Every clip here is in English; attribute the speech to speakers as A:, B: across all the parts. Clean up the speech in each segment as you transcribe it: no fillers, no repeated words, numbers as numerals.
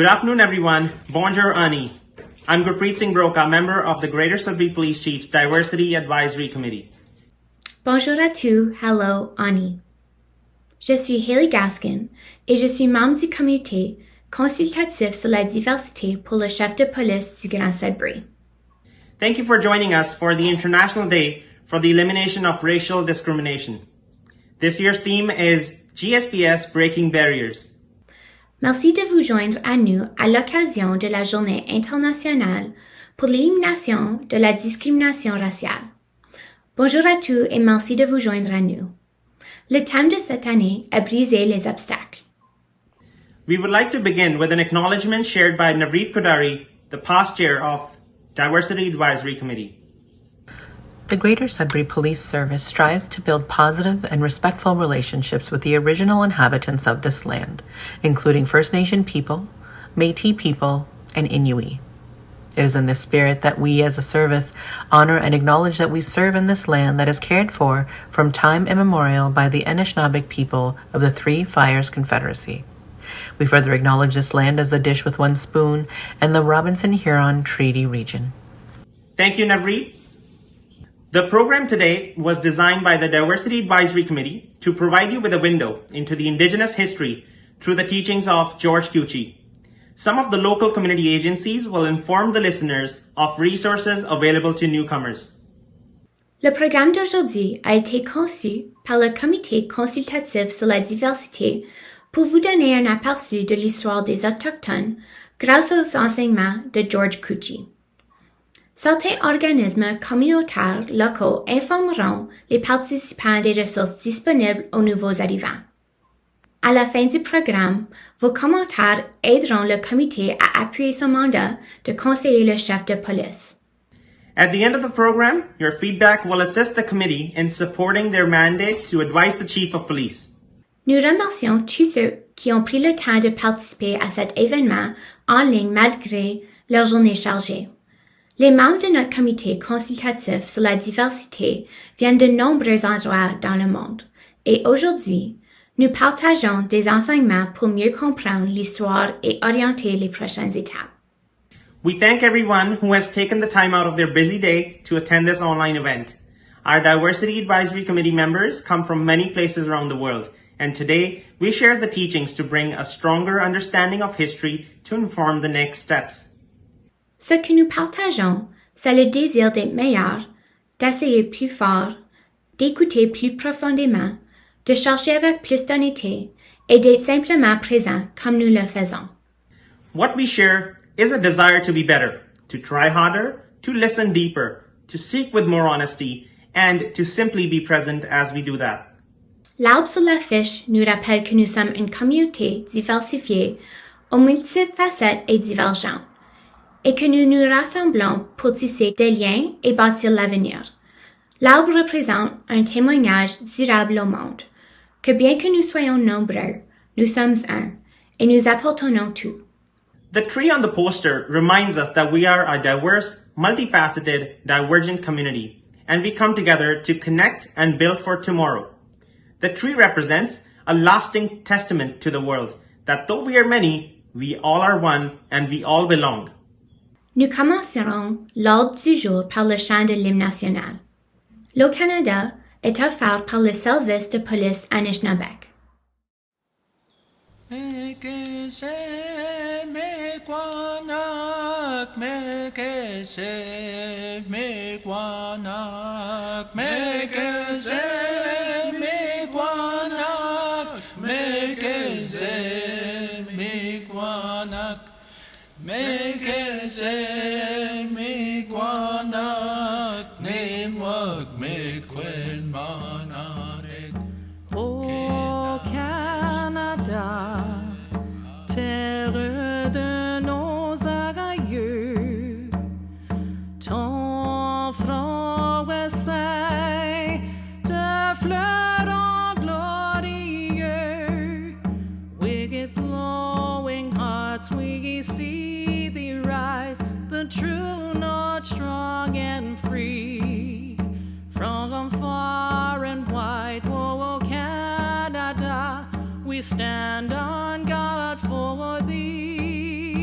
A: Good afternoon, everyone. Bonjour, Ani. I'm Gurpreet Singh Broka, member of the Greater Sudbury Police Chiefs Diversity Advisory Committee.
B: Bonjour à tous, hello, Ani. Je suis Haley Gaskin et je suis membre du comité consultatif sur la diversité pour le chef de police du Grand Sudbury.
A: Thank you for joining us for the International Day for the Elimination of Racial Discrimination. This year's theme is GSPS Breaking Barriers.
B: Merci de vous joindre à nous à l'occasion de la Journée internationale pour l'élimination de la discrimination raciale. Bonjour à tous et merci de vous joindre à nous. Le thème de cette année est briser les obstacles.
A: We would like to begin with an acknowledgement shared by Navreet Kodari, the past chair of Diversity Advisory Committee.
C: The Greater Sudbury Police Service strives to build positive and respectful relationships with the original inhabitants of this land, including First Nation people, Métis people, and Inuit. It is in this spirit that we as a service honor and acknowledge that we serve in this land that is cared for from time immemorial by the Anishinaabek people of the Three Fires Confederacy. We further acknowledge this land as the dish with one spoon and the Robinson-Huron Treaty Region.
A: Thank you, Navreet. The program today was designed by the Diversity Advisory Committee to provide you with a window into the Indigenous history through the teachings of George Couchie. Some of the local community agencies will inform the listeners of resources available to newcomers.
B: Le programme d'aujourd'hui a été conçu par le comité consultatif sur la diversité pour vous donner un aperçu de l'histoire des Autochtones grâce aux enseignements de George Couchie. Certains organismes communautaires locaux informeront les participants des ressources disponibles aux nouveaux arrivants. À la fin du programme, vos commentaires aideront le comité à appuyer son mandat de conseiller le chef de police.
A: At the end of the program, your feedback will assist the committee in supporting their mandate to advise the chief of police.
B: Nous remercions tous ceux qui ont pris le temps de participer à cet événement en ligne malgré leur journée chargée. Les membres de notre comité consultatif sur la diversité viennent de nombreux endroits dans le monde et aujourd'hui, nous partageons des enseignements pour mieux comprendre l'histoire et orienter les prochaines étapes.
A: We thank everyone who has taken the time out of their busy day to attend this online event. Our Diversity Advisory Committee members come from many places around the world, and today we share the teachings to bring a stronger understanding of history to inform the next steps.
B: Ce que nous partageons, c'est le désir d'être meilleur, d'essayer plus fort, d'écouter plus profondément, de chercher avec plus d'honnêteté et d'être simplement présent comme nous le faisons.
A: What we share is a desire to be better, to try harder, to listen deeper, to seek with more honesty, and to simply be present as we do that.
B: L'arbre sur la fiche nous rappelle que nous sommes une communauté diversifiée, aux multiples facettes et divergentes, et que nous nous rassemblons pour tisser des liens et bâtir l'avenir. L'arbre représente un témoignage durable au monde, que bien que nous soyons nombreux, nous sommes un, et nous appartenons tout.
A: The tree on the poster reminds us that we are a diverse, multifaceted, divergent community, and we come together to connect and build for tomorrow. The tree represents a lasting testament to the world that though we are many, we all are one and we all belong.
B: Nous commencerons l'ordre du jour par le chant de l'hymne national. Le Canada est offert par le service de police Anishinaabek.
D: Au Canada, terre de nos aïeux, ton front essaie de fleurons glorieux. With glowing hearts we see thee rise, the true north strong and free. From far and wide, oh Canada, we stand on guard for thee.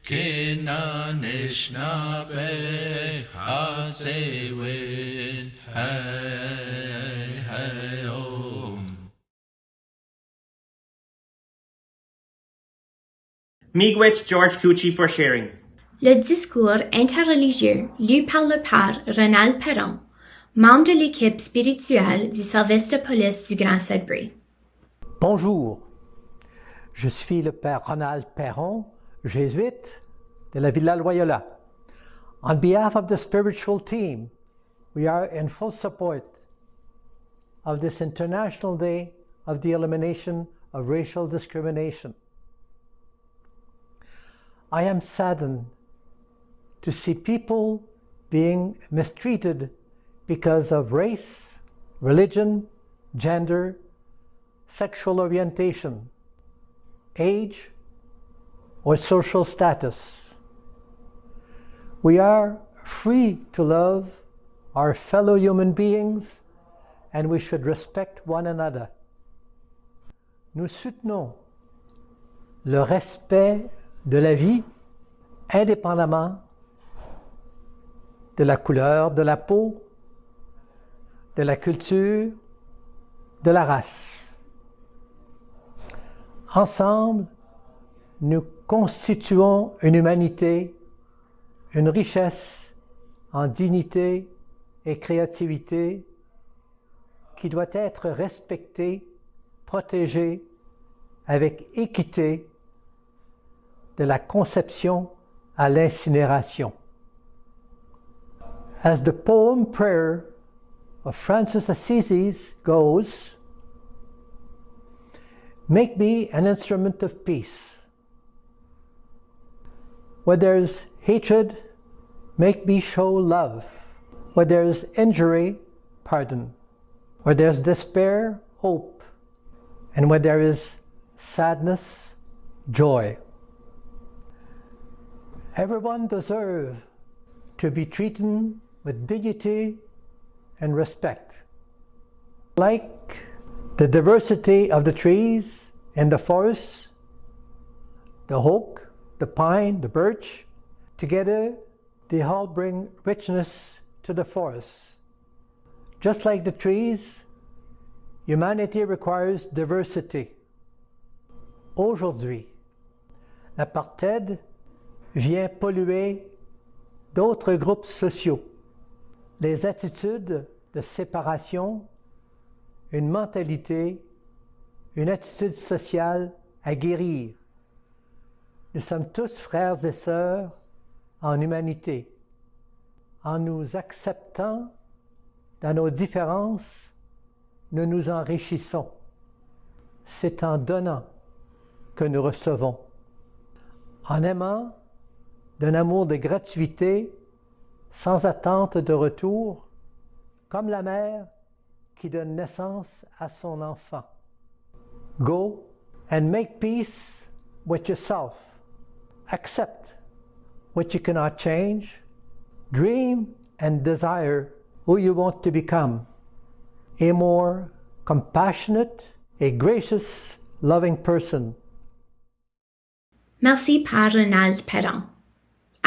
E: Kin Anishinaabek Hasewin Hey
A: Miigwech George Couchie for sharing.
B: Le discours interreligieux lu par le père Ronald Perron, membre de l'équipe spirituelle du service de police du Grand Sudbury.
F: Bonjour, je suis le père Ronald Perron, jésuite de la Villa Loyola. On behalf of the spiritual team, we are in full support of this International Day of the Elimination of Racial Discrimination. I am saddened to see people being mistreated because of race, religion, gender, sexual orientation, age, or social status. We are free to love our fellow human beings and we should respect one another. Nous soutenons le respect de la vie indépendamment de la couleur de la peau, de la culture, de la race. Ensemble, nous constituons une humanité, une richesse en dignité et créativité qui doit être respectée, protégée avec équité de la conception à l'incinération. As the poem prayer of Francis Assisi goes, make me an instrument of peace. Where there's hatred, make me show love. Where there's injury, pardon. Where there's despair, hope. And where there is sadness, joy. Everyone deserves to be treated with dignity and respect. Like the diversity of the trees in the forest, the oak, the pine, the birch, together they all bring richness to the forest. Just like the trees, humanity requires diversity. Aujourd'hui, l'apartheid vient polluer d'autres groupes sociaux. Les attitudes de séparation, une mentalité, une attitude sociale à guérir. Nous sommes tous frères et sœurs en humanité. En nous acceptant dans nos différences, nous nous enrichissons. C'est en donnant que nous recevons. En aimant d'un amour de gratuité, sans attente de retour, comme la mère qui donne naissance à son enfant. Go and make peace with yourself. Accept what you cannot change. Dream and desire who you want to become. A more compassionate, a gracious, loving person.
B: Merci Père Ronald Perron.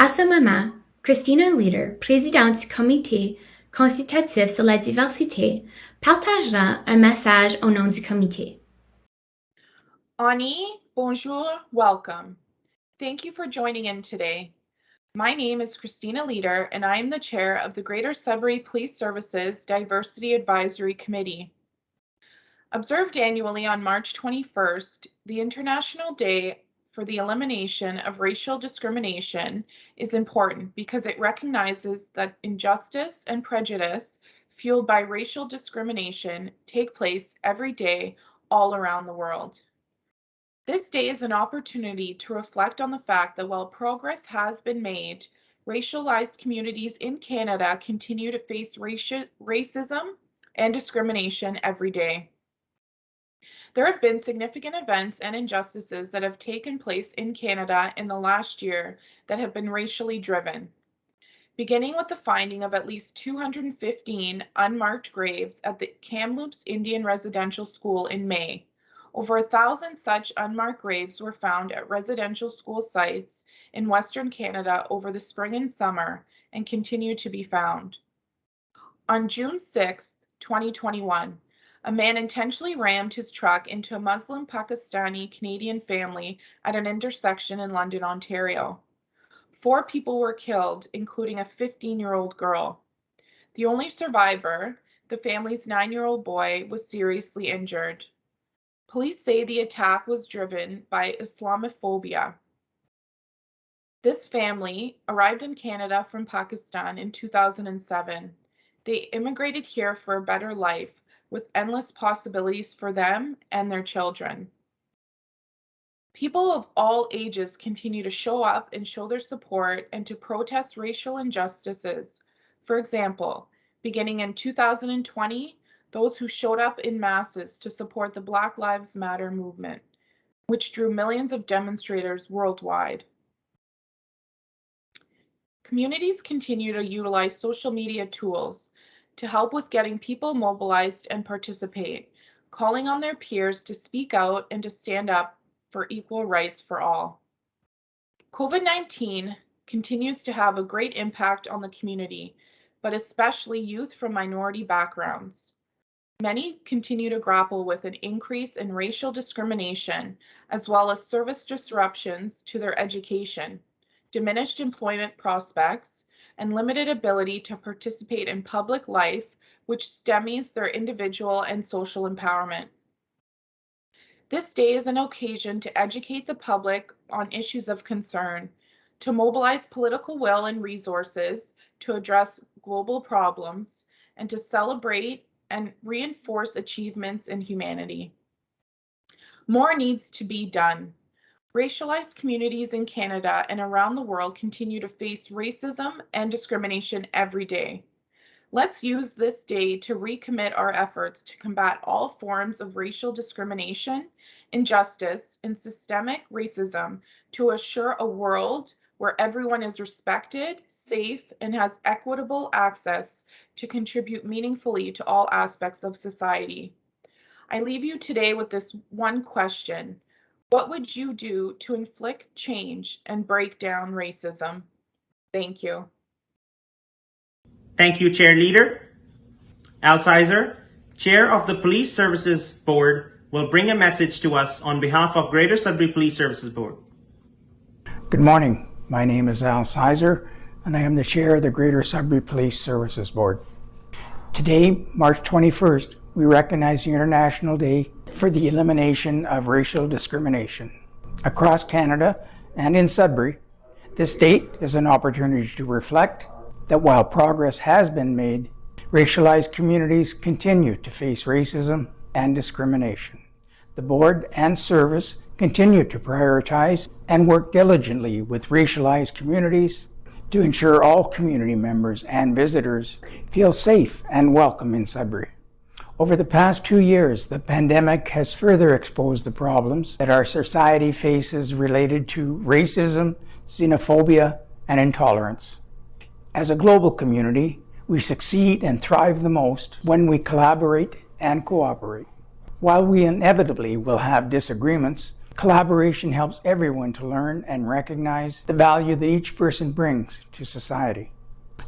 B: À ce moment, Christina Leader, présidente du comité consultatif sur la diversité, partagera un message au nom du comité.
G: Ani, bonjour, welcome. Thank you for joining in today. My name is Christina Leader, and I am the chair of the Greater Sudbury Police Services Diversity Advisory Committee. Observed annually on March 21st, the International Day for the Elimination of Racial Discrimination is important because it recognizes that injustice and prejudice fueled by racial discrimination take place every day all around the world. This day is an opportunity to reflect on the fact that while progress has been made, racialized communities in Canada continue to face racism and discrimination every day. There have been significant events and injustices that have taken place in Canada in the last year that have been racially driven, beginning with the finding of at least 215 unmarked graves at the Kamloops Indian Residential School in May. Over 1,000 such unmarked graves were found at residential school sites in Western Canada over the spring and summer and continue to be found. On June 6, 2021, a man intentionally rammed his truck into a Muslim Pakistani Canadian family at an intersection in London, Ontario. 4 people were killed, including a 15-year-old girl. The only survivor, the family's 9-year-old boy, was seriously injured. Police say the attack was driven by Islamophobia. This family arrived in Canada from Pakistan in 2007. They immigrated here for a better life, with endless possibilities for them and their children. People of all ages continue to show up and show their support and to protest racial injustices. For example, beginning in 2020, those who showed up in masses to support the Black Lives Matter movement, which drew millions of demonstrators worldwide. Communities continue to utilize social media tools to help with getting people mobilized and participate, calling on their peers to speak out and to stand up for equal rights for all. COVID-19 continues to have a great impact on the community, but especially youth from minority backgrounds. Many continue to grapple with an increase in racial discrimination, as well as service disruptions to their education, diminished employment prospects, and limited ability to participate in public life, which stymies their individual and social empowerment. This day is an occasion to educate the public on issues of concern, to mobilize political will and resources to address global problems, and to celebrate and reinforce achievements in humanity. More needs to be done. Racialized communities in Canada and around the world continue to face racism and discrimination every day. Let's use this day to recommit our efforts to combat all forms of racial discrimination, injustice, and systemic racism to assure a world where everyone is respected, safe, and has equitable access to contribute meaningfully to all aspects of society. I leave you today with this one question. What would you do to inflict change and break down racism? Thank you.
A: Thank you, Chair Leader. Al Sizer, Chair of the Police Services Board, will bring a message to us on behalf of Greater Sudbury Police Services Board.
H: Good morning. My name is Al Sizer, and I am the Chair of the Greater Sudbury Police Services Board. Today, March 21st, we recognize the International Day for the Elimination of Racial Discrimination. Across Canada and in Sudbury, this date is an opportunity to reflect that while progress has been made, racialized communities continue to face racism and discrimination. The Board and Service continue to prioritize and work diligently with racialized communities to ensure all community members and visitors feel safe and welcome in Sudbury. Over the past 2 years, the pandemic has further exposed the problems that our society faces related to racism, xenophobia, and intolerance. As a global community, we succeed and thrive the most when we collaborate and cooperate. While we inevitably will have disagreements, collaboration helps everyone to learn and recognize the value that each person brings to society.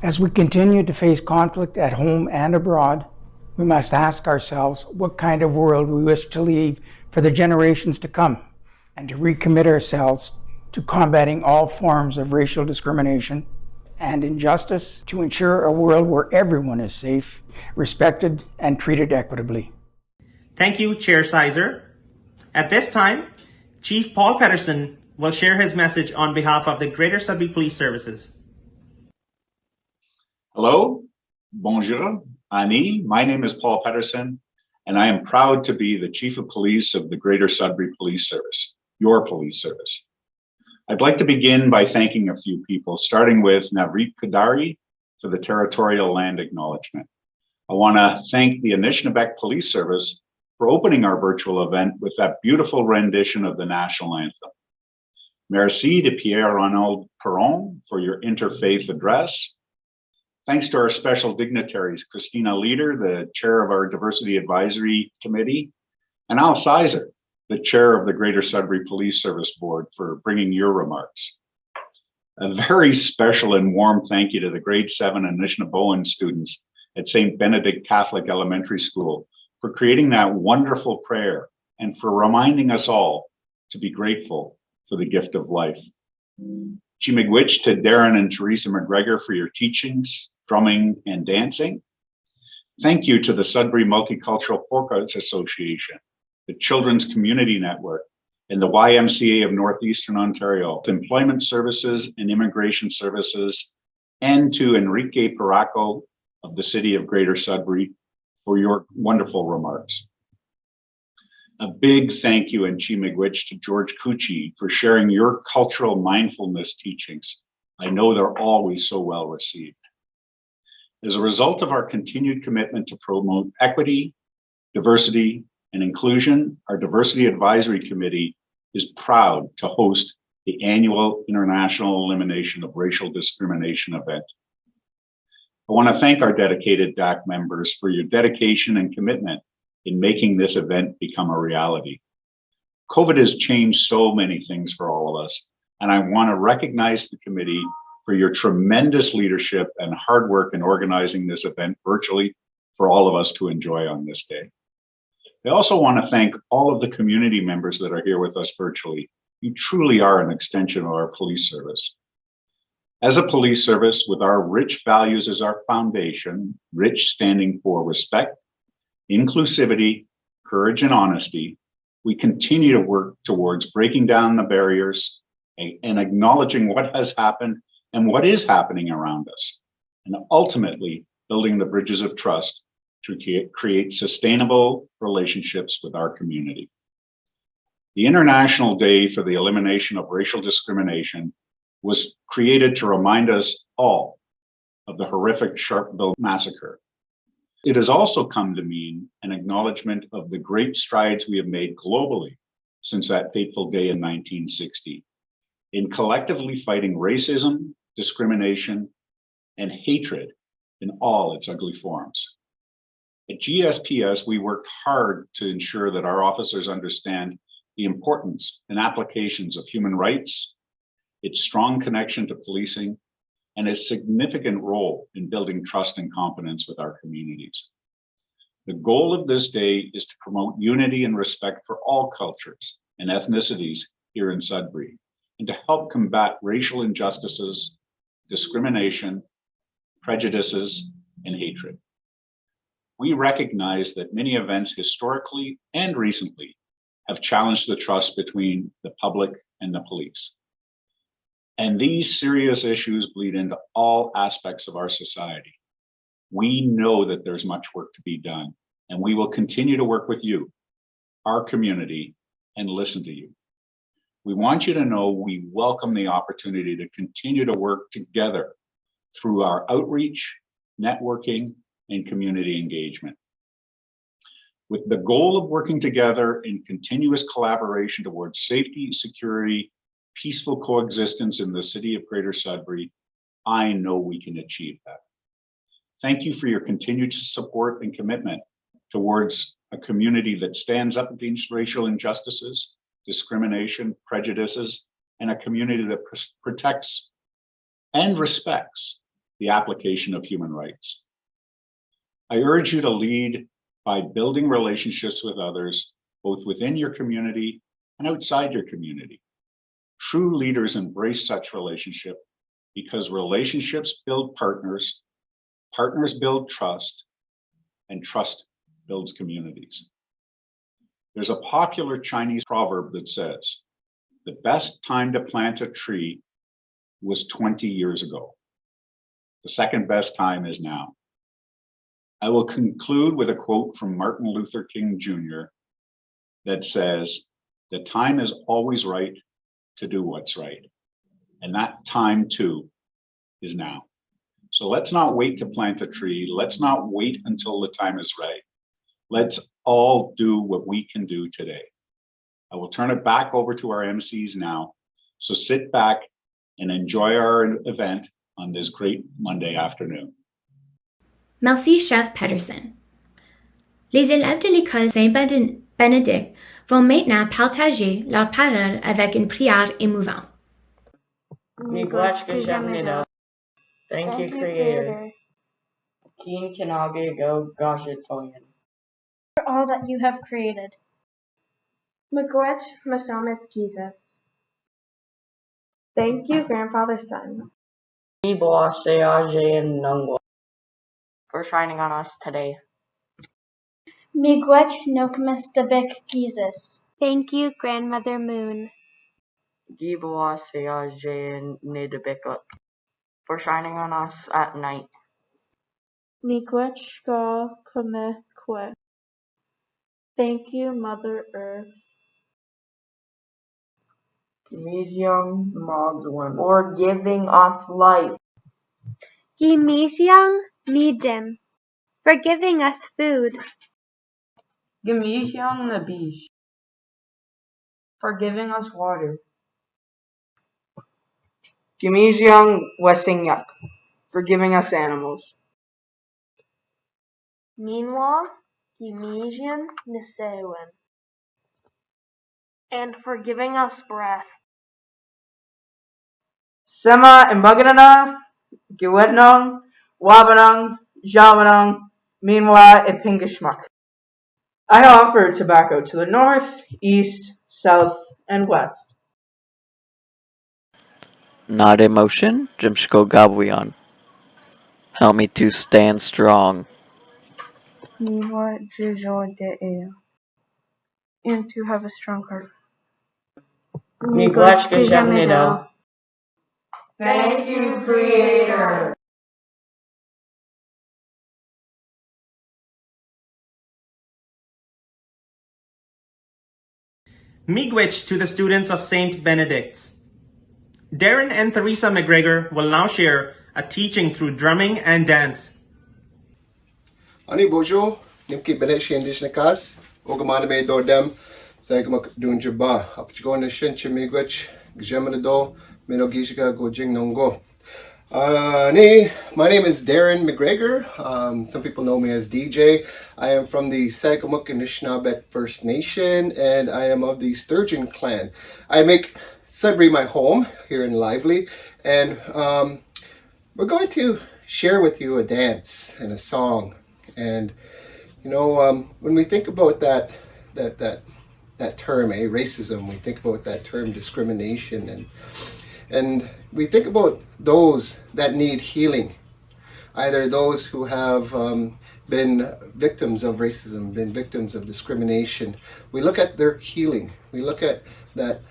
H: As we continue to face conflict at home and abroad, we must ask ourselves what kind of world we wish to leave for the generations to come, and to recommit ourselves to combating all forms of racial discrimination and injustice to ensure a world where everyone is safe, respected, and treated equitably.
A: Thank you, Chair Sizer. At this time, Chief Paul Pedersen will share his message on behalf of the Greater Sudbury Police Services.
I: Hello, bonjour, Ani. My name is Paul Pedersen, and I am proud to be the Chief of Police of the Greater Sudbury Police Service, your police service. I'd like to begin by thanking a few people, starting with Navreet Kadari for the territorial land acknowledgement. I want to thank the Anishinabek Police Service for opening our virtual event with that beautiful rendition of the national anthem. Merci to Pierre-Arnaud Perron for your interfaith address. Thanks to our special dignitaries, Christina Leader, the chair of our Diversity Advisory Committee, and Al Sizer, the chair of the Greater Sudbury Police Service Board, for bringing your remarks. A very special and warm thank you to the grade 7 Anishinaabemowin students at St. Benedict Catholic Elementary School for creating that wonderful prayer and for reminding us all to be grateful for the gift of life. Chimigwich to Darren and Theresa McGregor for your teachings, drumming, and dancing. Thank you to the Sudbury Multicultural Folk Arts Association, the Children's Community Network, and the YMCA of Northeastern Ontario, Employment Services and Immigration Services, and to Enrique Paraco of the City of Greater Sudbury for your wonderful remarks. A big thank you and chimigwich to George Couchie for sharing your cultural mindfulness teachings. I know they're always so well received. As a result of our continued commitment to promote equity, diversity, and inclusion, our Diversity Advisory Committee is proud to host the annual International Elimination of Racial Discrimination event. I want to thank our dedicated DAC members for your dedication and commitment in making this event become a reality. COVID has changed so many things for all of us, and I want to recognize the committee for your tremendous leadership and hard work in organizing this event virtually for all of us to enjoy on this day. I also want to thank all of the community members that are here with us virtually. You truly are an extension of our police service. As a police service with our rich values as our foundation, rich standing for respect, inclusivity, courage, and honesty, we continue to work towards breaking down the barriers and acknowledging what has happened and what is happening around us, and ultimately building the bridges of trust to create sustainable relationships with our community. The International Day for the Elimination of Racial Discrimination was created to remind us all of the horrific Sharpeville massacre. It has also come to mean an acknowledgement of the great strides we have made globally since that fateful day in 1960 in collectively fighting racism, discrimination, and hatred in all its ugly forms. At GSPS, we work hard to ensure that our officers understand the importance and applications of human rights, its strong connection to policing, and its significant role in building trust and confidence with our communities. The goal of this day is to promote unity and respect for all cultures and ethnicities here in Sudbury, and to help combat racial injustices, discrimination, prejudices, and hatred. We recognize that many events historically and recently have challenged the trust between the public and the police. And these serious issues bleed into all aspects of our society. We know that there's much work to be done, and we will continue to work with you, our community, and listen to you. We want you to know we welcome the opportunity to continue to work together through our outreach, networking, and community engagement. With the goal of working together in continuous collaboration towards safety, security, peaceful coexistence in the city of Greater Sudbury, I know we can achieve that. Thank you for your continued support and commitment towards a community that stands up against racial injustices, discrimination, prejudices, and a community that protects and respects the application of human rights. I urge you to lead by building relationships with others, both within your community and outside your community. True leaders embrace such relationship because relationships build partners, partners build trust, and trust builds communities. There's a popular Chinese proverb that says, the best time to plant a tree was 20 years ago. The second best time is now. I will conclude with a quote from Martin Luther King Jr. that says, the time is always right to do what's right. And that time too is now. So let's not wait to plant a tree. Let's not wait until the time is right. Let's all do what we can do today. I will turn it back over to our MCs now. So sit back and enjoy our event on this great Monday afternoon.
B: Merci, Chef Pedersen. Les élèves de l'école Saint-Benedict vont maintenant partager leur parole avec une prière émouvante.
J: Thank you, Creator. King Kanage go Gashitoyan.
K: For all that you have created. Miigwech Masamis Jesus. Thank you, Grandfather Sun.
J: For shining on us today.
K: Miigwech Nokumistabek Jesus. Thank you, Grandmother Moon.
J: For shining on us at night.
K: Miigwech Ga Kamekwe. Thank you, Mother Earth.
J: For giving us life.
K: Gimisyang Midim. For giving us food.
J: Gimisyang Nabish. For giving us water. Gimisyang Wasingyak. For giving us animals.
K: Meanwhile, Gimisyang Nisewin. And for giving us breath.
J: Sema Imbaganana, Giwetnong, Wabanong, Jamanong, meanwhile Ipingishmak. I offer tobacco to the north, east, south, and west.
L: Not emotion, Jimshko Gabuyan. Help me to stand strong.
K: Meanwhile, Jijo de Ea. And to have a strong heart.
J: Thank you, Creator.
A: Miigwech to the students of St. Benedict's. Darren and Theresa McGregor will now share a teaching through drumming and dance.
M: Ani bojo, nimki beneshi indishnakas, ogamane dordem, sagmak dunjaba, apchgona shenche miigwech, gjemanado, minogishka gojing nongo. My name is Darren McGregor. Some people know me as DJ. I am from the Sagamuk Anishinaabek First Nation, and I am of the Sturgeon clan. I make Sudbury my home here in Lively, and we're going to share with you a dance and a song. And you know, when we think about that term, racism, we think about that term discrimination, and we think about those that need healing, either those who have been victims of racism, been victims of discrimination. We look at their healing. We look at that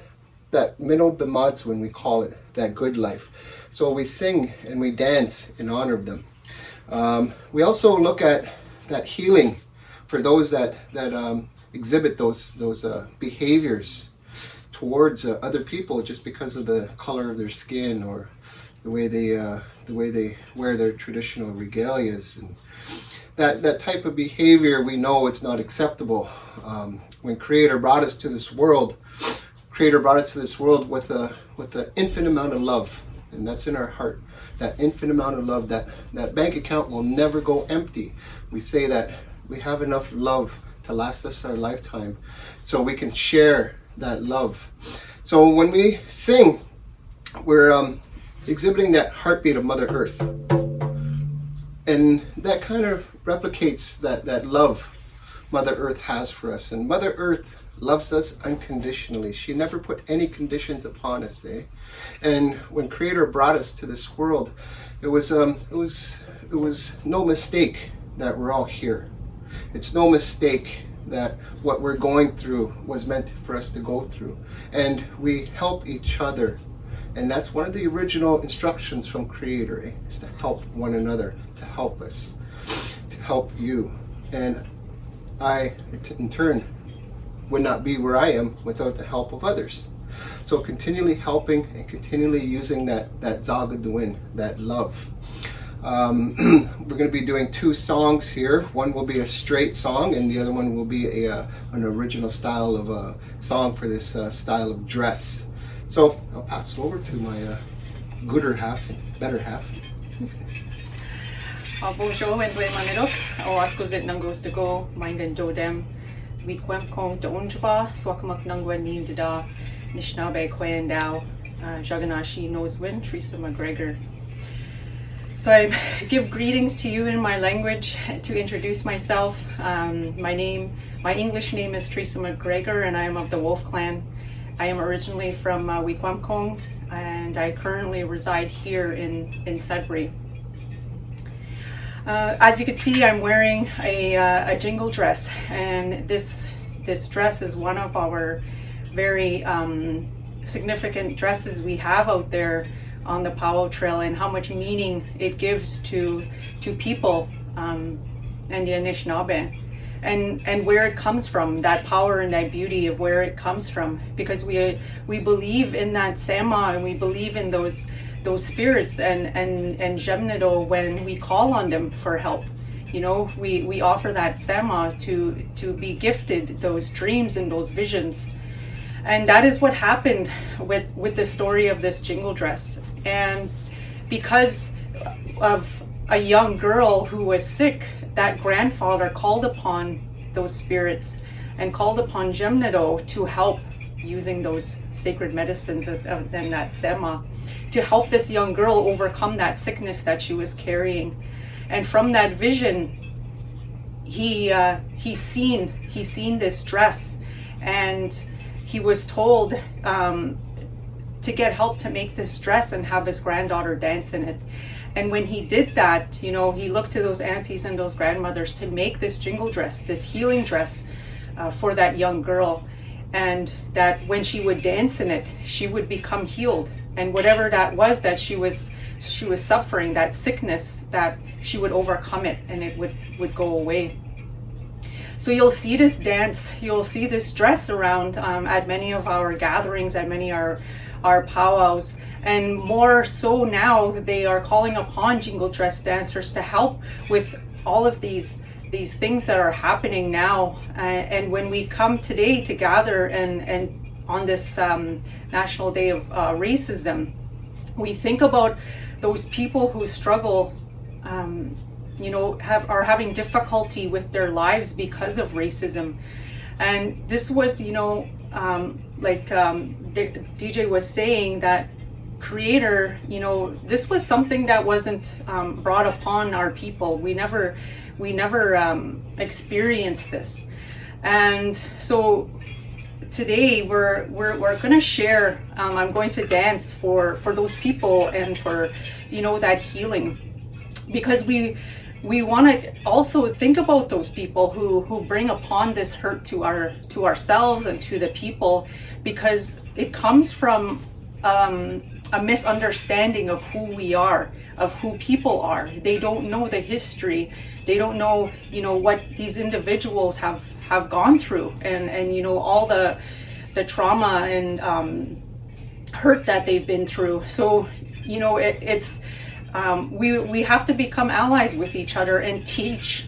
M: mino b'madzwin, we call it, that good life. So we sing and we dance in honor of them. We also look at that healing for those that exhibit those behaviors towards other people just because of the color of their skin or the way they wear their traditional regalias. And that type of behavior, we know it's not acceptable. When Creator brought us to this world, Creator brought us to this world with an infinite amount of love, and that's in our heart. That infinite amount of love, that bank account will never go empty. We say that we have enough love to last us our lifetime, so we can share that love. So when we sing, we're exhibiting that heartbeat of Mother Earth, and that kind of replicates that love Mother Earth has for us. And Mother Earth loves us unconditionally. She never put any conditions upon us, And when Creator brought us to this world, it was no mistake that we're all here. It's no mistake that what we're going through was meant for us to go through, and we help each other. And that's one of the original instructions from Creator, is to help one another, to help us, to help you. And I, in turn, would not be where I am without the help of others. So continually helping and continually using that Zagaduin, that love. We're going to be doing 2 songs here. One will be a straight song, and the other one will be an original style of a song for this style of dress. So I'll pass it over to my better half.
N: Bonjour and manidok. Oaskuzit nangos go mind and dodem. We kwem kong to unjaba swakamak nangwa nin dida Anishinaabemowin dao Jaganashi Noswin Theresa McGregor. So I give greetings to you in my language to introduce myself. My English name is Theresa McGregor, and I am of the Wolf Clan. I am originally from Wikwamkong, and I currently reside here in Sudbury. As you can see, I'm wearing a jingle dress, and this dress is one of our very significant dresses we have out there on the Powwow Trail, and how much meaning it gives to people and the Anishinaabe, and where it comes from, that power and that beauty of where it comes from, because we believe in that Sama, and we believe in those spirits and Jemnido when we call on them for help. You know, we offer that Sama to be gifted those dreams and those visions. And that is what happened with the story of this jingle dress. And because of a young girl who was sick, that grandfather called upon those spirits and called upon Jemnido to help using those sacred medicines and that Sema to help this young girl overcome that sickness that she was carrying. And from that vision, he's seen this dress, and he was told to get help to make this dress and have his granddaughter dance in it. And when he did that, you know, he looked to those aunties and those grandmothers to make this jingle dress, this healing dress for that young girl. And that when she would dance in it, she would become healed. And whatever that was that she was suffering, that sickness, that she would overcome it and it would go away. So you'll see this dance, you'll see this dress around at many of our gatherings, at many of our powwows. And more so now, they are calling upon jingle dress dancers to help with all of these things that are happening now. And when we come today to gather and on this National Day of Racism, we think about those people who struggle, you know, are having difficulty with their lives because of racism. And this was, you know, like DJ was saying, that Creator, you know, this was something that wasn't brought upon our people. We never experienced this. And so today we're going to share, I'm going to dance for those people and for, you know, that healing, because we want to also think about those people who bring upon this hurt to ourselves and to the people, because it comes from a misunderstanding of who we are, of who people are. They don't know the history. They don't know, you know, what these individuals have gone through, and you know, all the trauma and hurt that they've been through. So, you know, it's we have to become allies with each other and teach,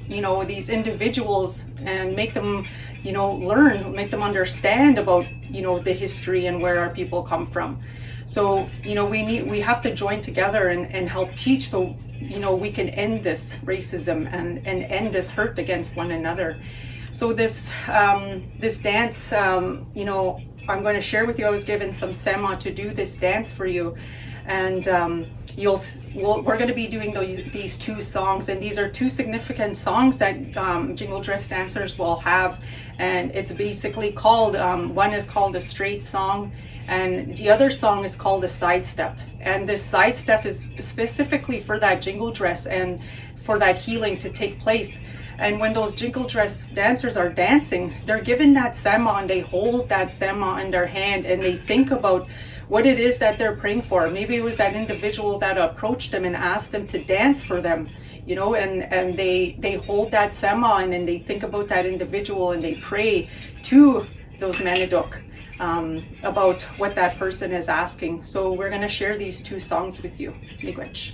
N: you know, these individuals and make them, you know, learn, make them understand about, you know, the history and where our people come from. So, you know, we have to join together and help teach, so, you know, we can end this racism and end this hurt against one another. So this dance, you know, I'm going to share with you. I was given some sema to do this dance for you, and we're going to be doing these 2 songs, and these are 2 significant songs that jingle dress dancers will have. And it's basically called, one is called a straight song, and the other song is called a sidestep. And this sidestep is specifically for that jingle dress and for that healing to take place. And when those jingle dress dancers are dancing, they're given that sema, and they hold that sema in their hand, and they think about what it is that they're praying for. Maybe it was that individual that approached them and asked them to dance for them, you know, and they hold that sema, and then they think about that individual, and they pray to those Menidok about what that person is asking. So we're going to share these 2 songs with you. Miigwech.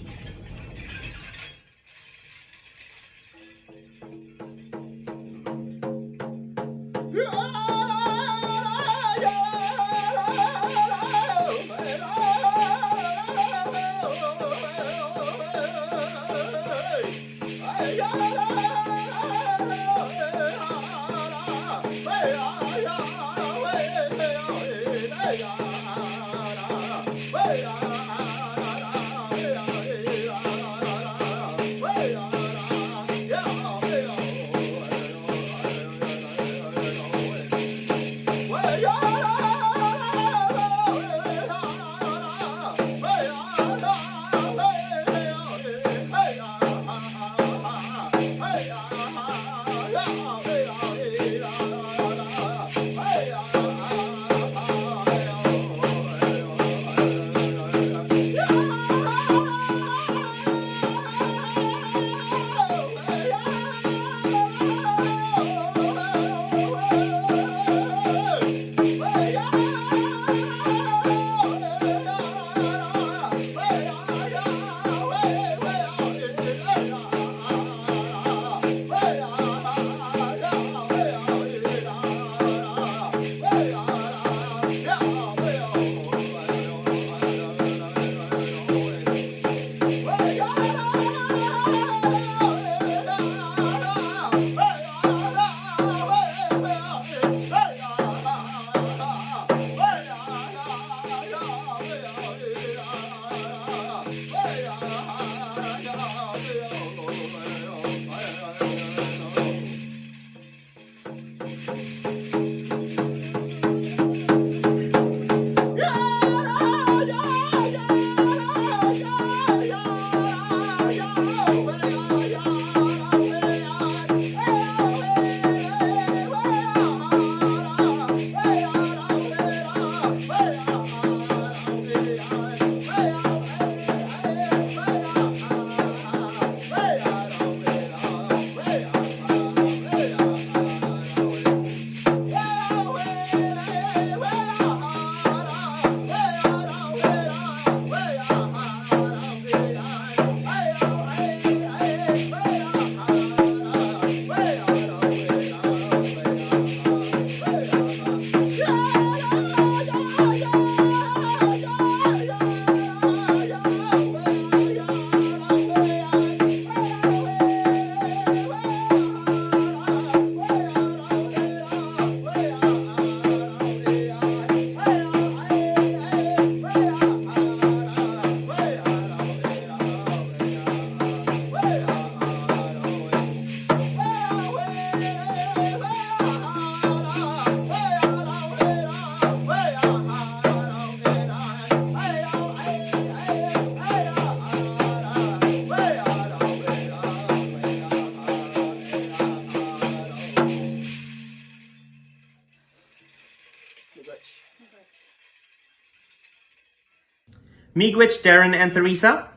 A: Miigwech, Darren, and Theresa.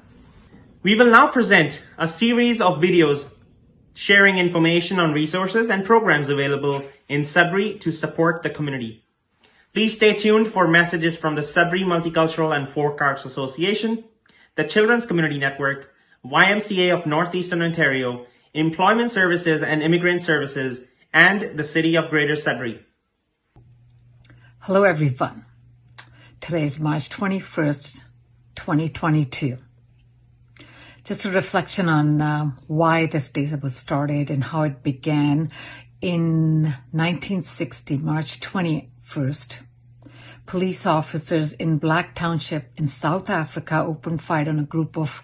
A: We will now present a series of videos sharing information on resources and programs available in Sudbury to support the community. Please stay tuned for messages from the Sudbury Multicultural and Folk Arts Association, the Children's Community Network, YMCA of Northeastern Ontario, Employment Services and Immigrant Services, and the City of Greater Sudbury.
O: Hello everyone. Today is March 21st, 2022. Just a reflection on why this day was started and how it began. In 1960, March 21st, police officers in Black Township in South Africa opened fire on a group of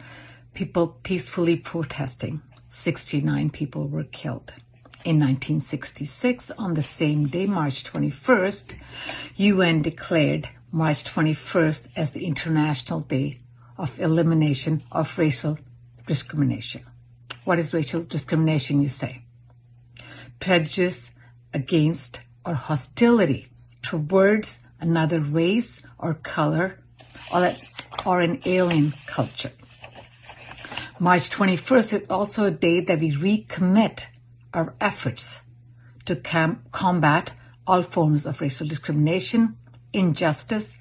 O: people peacefully protesting. 69 people were killed. In 1966, on the same day, March 21st, UN declared March 21st as the International Day of Elimination of Racial Discrimination. What is racial discrimination, you say? Prejudice against or hostility towards another race or color or an alien culture. March 21st is also a day that we recommit our efforts to combat all forms of racial discrimination, injustice,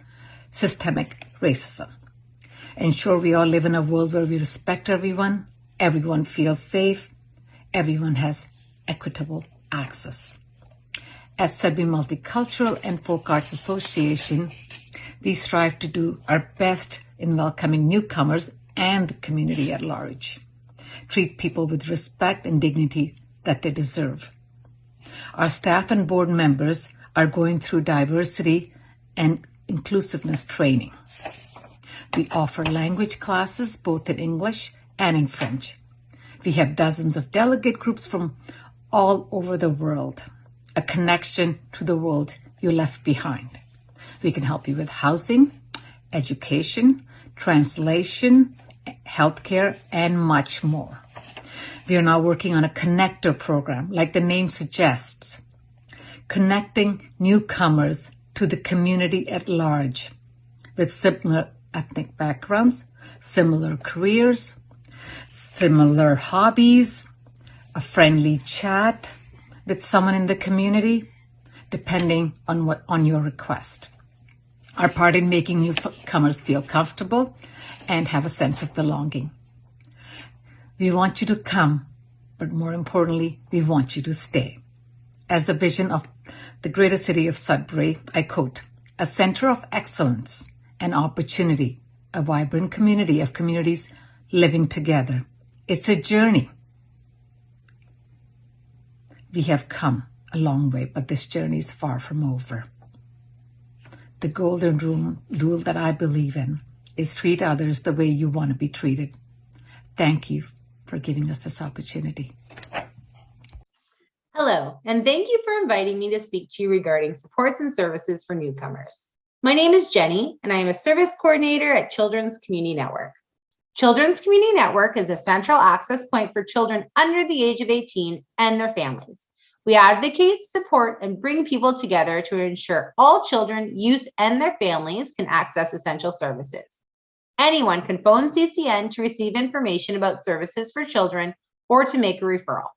O: systemic racism. Ensure we all live in a world where we respect everyone feels safe, everyone has equitable access. At Sudbury Multicultural and Folk Arts Association, we strive to do our best in welcoming newcomers and the community at large. Treat people with respect and dignity that they deserve. Our staff and board members are going through diversity and inclusiveness training. We offer language classes both in English and in French. We have dozens of delegate groups from all over the world, a connection to the world you left behind. We can help you with housing, education, translation, healthcare, and much more. We are now working on a connector program, like the name suggests, connecting newcomers to the community at large with similar ethnic backgrounds, similar careers, similar hobbies, a friendly chat with someone in the community, depending on your request. Our part in making newcomers feel comfortable and have a sense of belonging. We want you to come, but more importantly, we want you to stay. As the vision of the greater city of Sudbury, I quote, "A center of excellence and opportunity, a vibrant community of communities living together. It's a journey. We have come a long way, but this journey is far from over." The golden rule that I believe in is treat others the way you want to be treated. Thank you for giving us this opportunity.
P: Hello, and thank you for inviting me to speak to you regarding supports and services for newcomers. My name is Jenny, and I am a service coordinator at Children's Community Network. Children's Community Network is a central access point for children under the age of 18 and their families. We advocate, support, and bring people together to ensure all children, youth, and their families can access essential services. Anyone can phone CCN to receive information about services for children or to make a referral.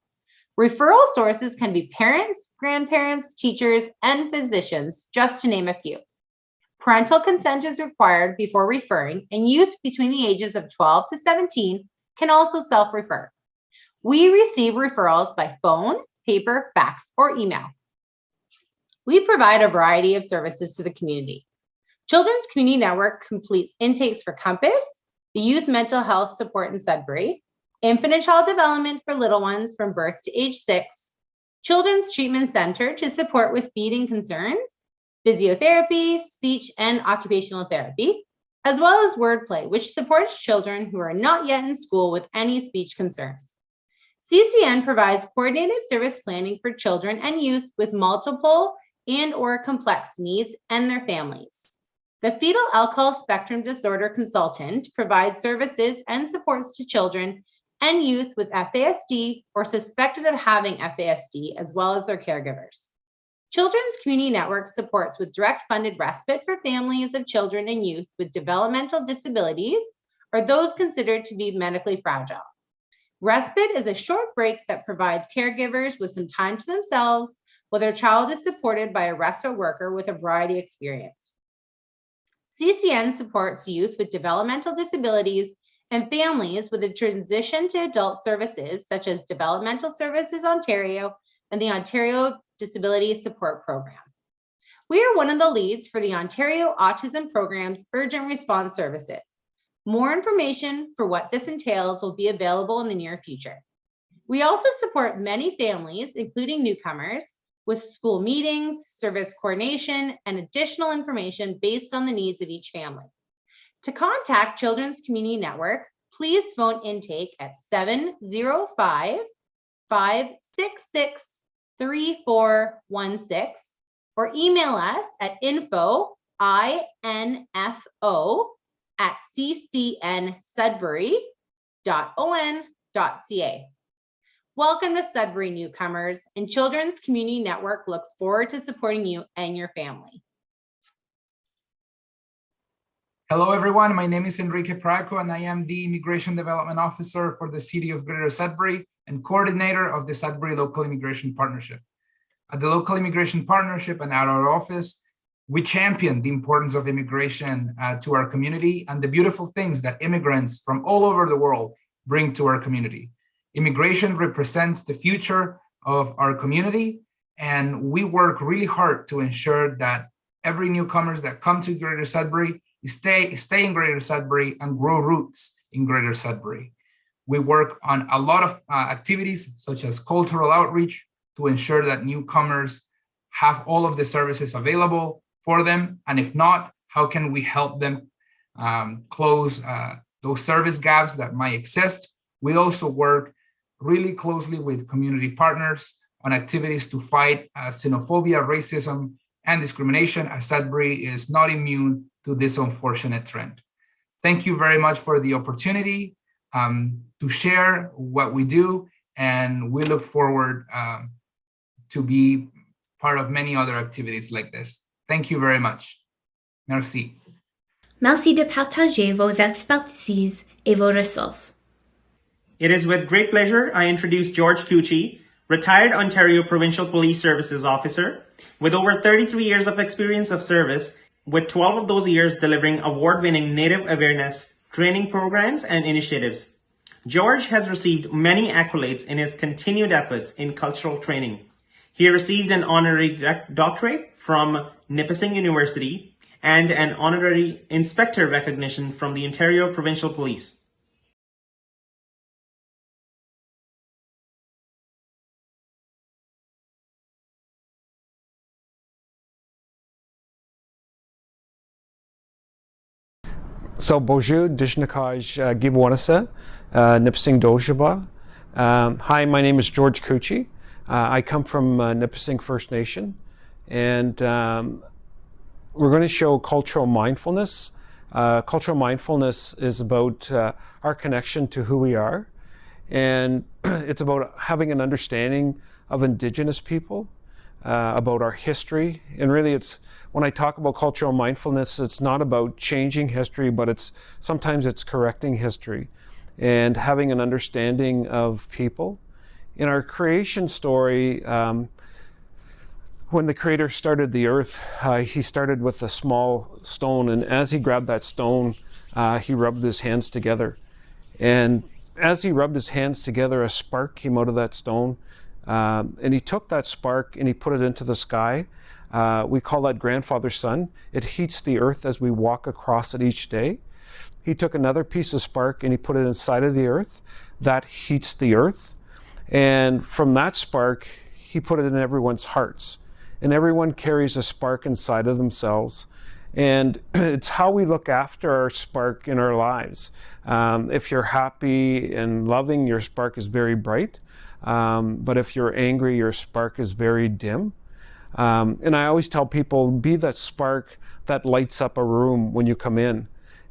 P: Referral sources can be parents, grandparents, teachers, and physicians, just to name a few. Parental consent is required before referring, and youth between the ages of 12 to 17 can also self-refer. We receive referrals by phone, paper, fax, or email. We provide a variety of services to the community. Children's Community Network completes intakes for Compass, the youth mental health support in Sudbury, infant and child development for little ones from birth to age 6, Children's Treatment Center to support with feeding concerns, physiotherapy, speech, and occupational therapy, as well as Wordplay, which supports children who are not yet in school with any speech concerns. CCN provides coordinated service planning for children and youth with multiple and/or complex needs and their families. The Fetal Alcohol Spectrum Disorder Consultant provides services and supports to children and youth with FASD or suspected of having FASD, as well as their caregivers. Children's Community Network supports with direct funded respite for families of children and youth with developmental disabilities or those considered to be medically fragile. Respite is a short break that provides caregivers with some time to themselves while their child is supported by a respite worker with a variety of experience. CCN supports youth with developmental disabilities and families with a transition to adult services such as Developmental Services Ontario and the Ontario Disability Support Program. We are one of the leads for the Ontario Autism Program's Urgent Response Services. More information for what this entails will be available in the near future. We also support many families, including newcomers, with school meetings, service coordination, and additional information based on the needs of each family. To contact Children's Community Network, please phone intake at 705-566-3416 or email us at info@ccnsudbury.on.ca. Welcome to Sudbury newcomers, and Children's Community Network looks forward to supporting you and your family.
Q: Hello, everyone. My name is Enrique Praco, and I am the Immigration Development Officer for the City of Greater Sudbury and coordinator of the Sudbury Local Immigration Partnership. At the Local Immigration Partnership and at our office, we champion the importance of immigration to our community and the beautiful things that immigrants from all over the world bring to our community. Immigration represents the future of our community, and we work really hard to ensure that every newcomers that come to Greater Sudbury stay in Greater Sudbury and grow roots in Greater Sudbury. We work on a lot of activities such as cultural outreach to ensure that newcomers have all of the services available for them, and if not, how can we help them close those service gaps that might exist. We also work really closely with community partners on activities to fight xenophobia, racism, and discrimination, as Sudbury is not immune to this unfortunate trend. Thank you very much for the opportunity to share what we do, and we look forward to be part of many other activities like this. Thank you very much. Merci.
B: Merci de partager vos expertises et vos ressources.
A: It is with great pleasure I introduce George Couchie, retired Ontario Provincial Police Services officer with over 33 years of experience of service, with 12 of those years delivering award-winning Native awareness training programs and initiatives. George has received many accolades in his continued efforts in cultural training. He received an honorary doctorate from Nipissing University and an honorary inspector recognition from the Ontario Provincial Police.
R: So bonjour, Dishnakaj Gibwanasa, Nipissing Dojaba. Hi, my name is George Couchie. I come from Nipissing First Nation, and we're going to show cultural mindfulness. Cultural mindfulness is about our connection to who we are, and it's about having an understanding of Indigenous people, about our history. And really, it's when I talk about cultural mindfulness, it's not about changing history, but sometimes it's correcting history and having an understanding of people. In our creation story, when the Creator started the earth, he started with a small stone, and as he grabbed that stone, he rubbed his hands together. And as he rubbed his hands together, a spark came out of that stone, and he took that spark and he put it into the sky. We call that grandfather sun. It heats the earth as we walk across it each day. He took another piece of spark and he put it inside of the earth. That heats the earth. And from that spark, he put it in everyone's hearts. And everyone carries a spark inside of themselves. And it's how we look after our spark in our lives. If you're happy and loving, your spark is very bright. But if you're angry, your spark is very dim. And I always tell people, be that spark that lights up a room when you come in.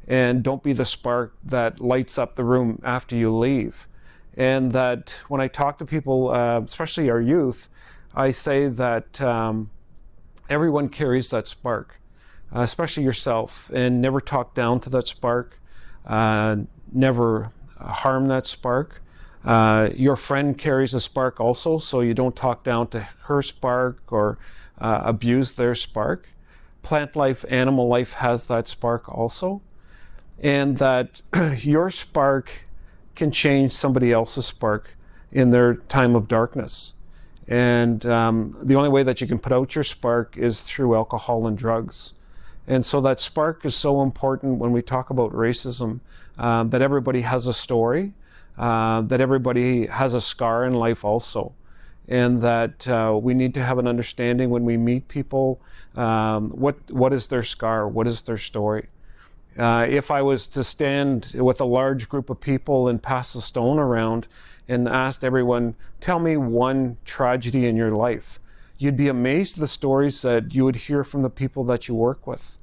R: And don't be the spark that lights up the room after you leave. And that when I talk to people, especially our youth, I say that everyone carries that spark, especially yourself, and never talk down to that spark, never harm that spark. Your friend carries a spark also, so you don't talk down to her spark or abuse their spark. Plant life, animal life has that spark also. And that your spark can change somebody else's spark in their time of darkness. And the only way that you can put out your spark is through alcohol and drugs. And so that spark is so important when we talk about racism, that everybody has a story, that everybody has a scar in life also. And that we need to have an understanding when we meet people, what is their scar, what is their story. If I was to stand with a large group of people and pass a stone around and asked everyone, tell me one tragedy in your life, you'd be amazed at the stories that you would hear from the people that you work with,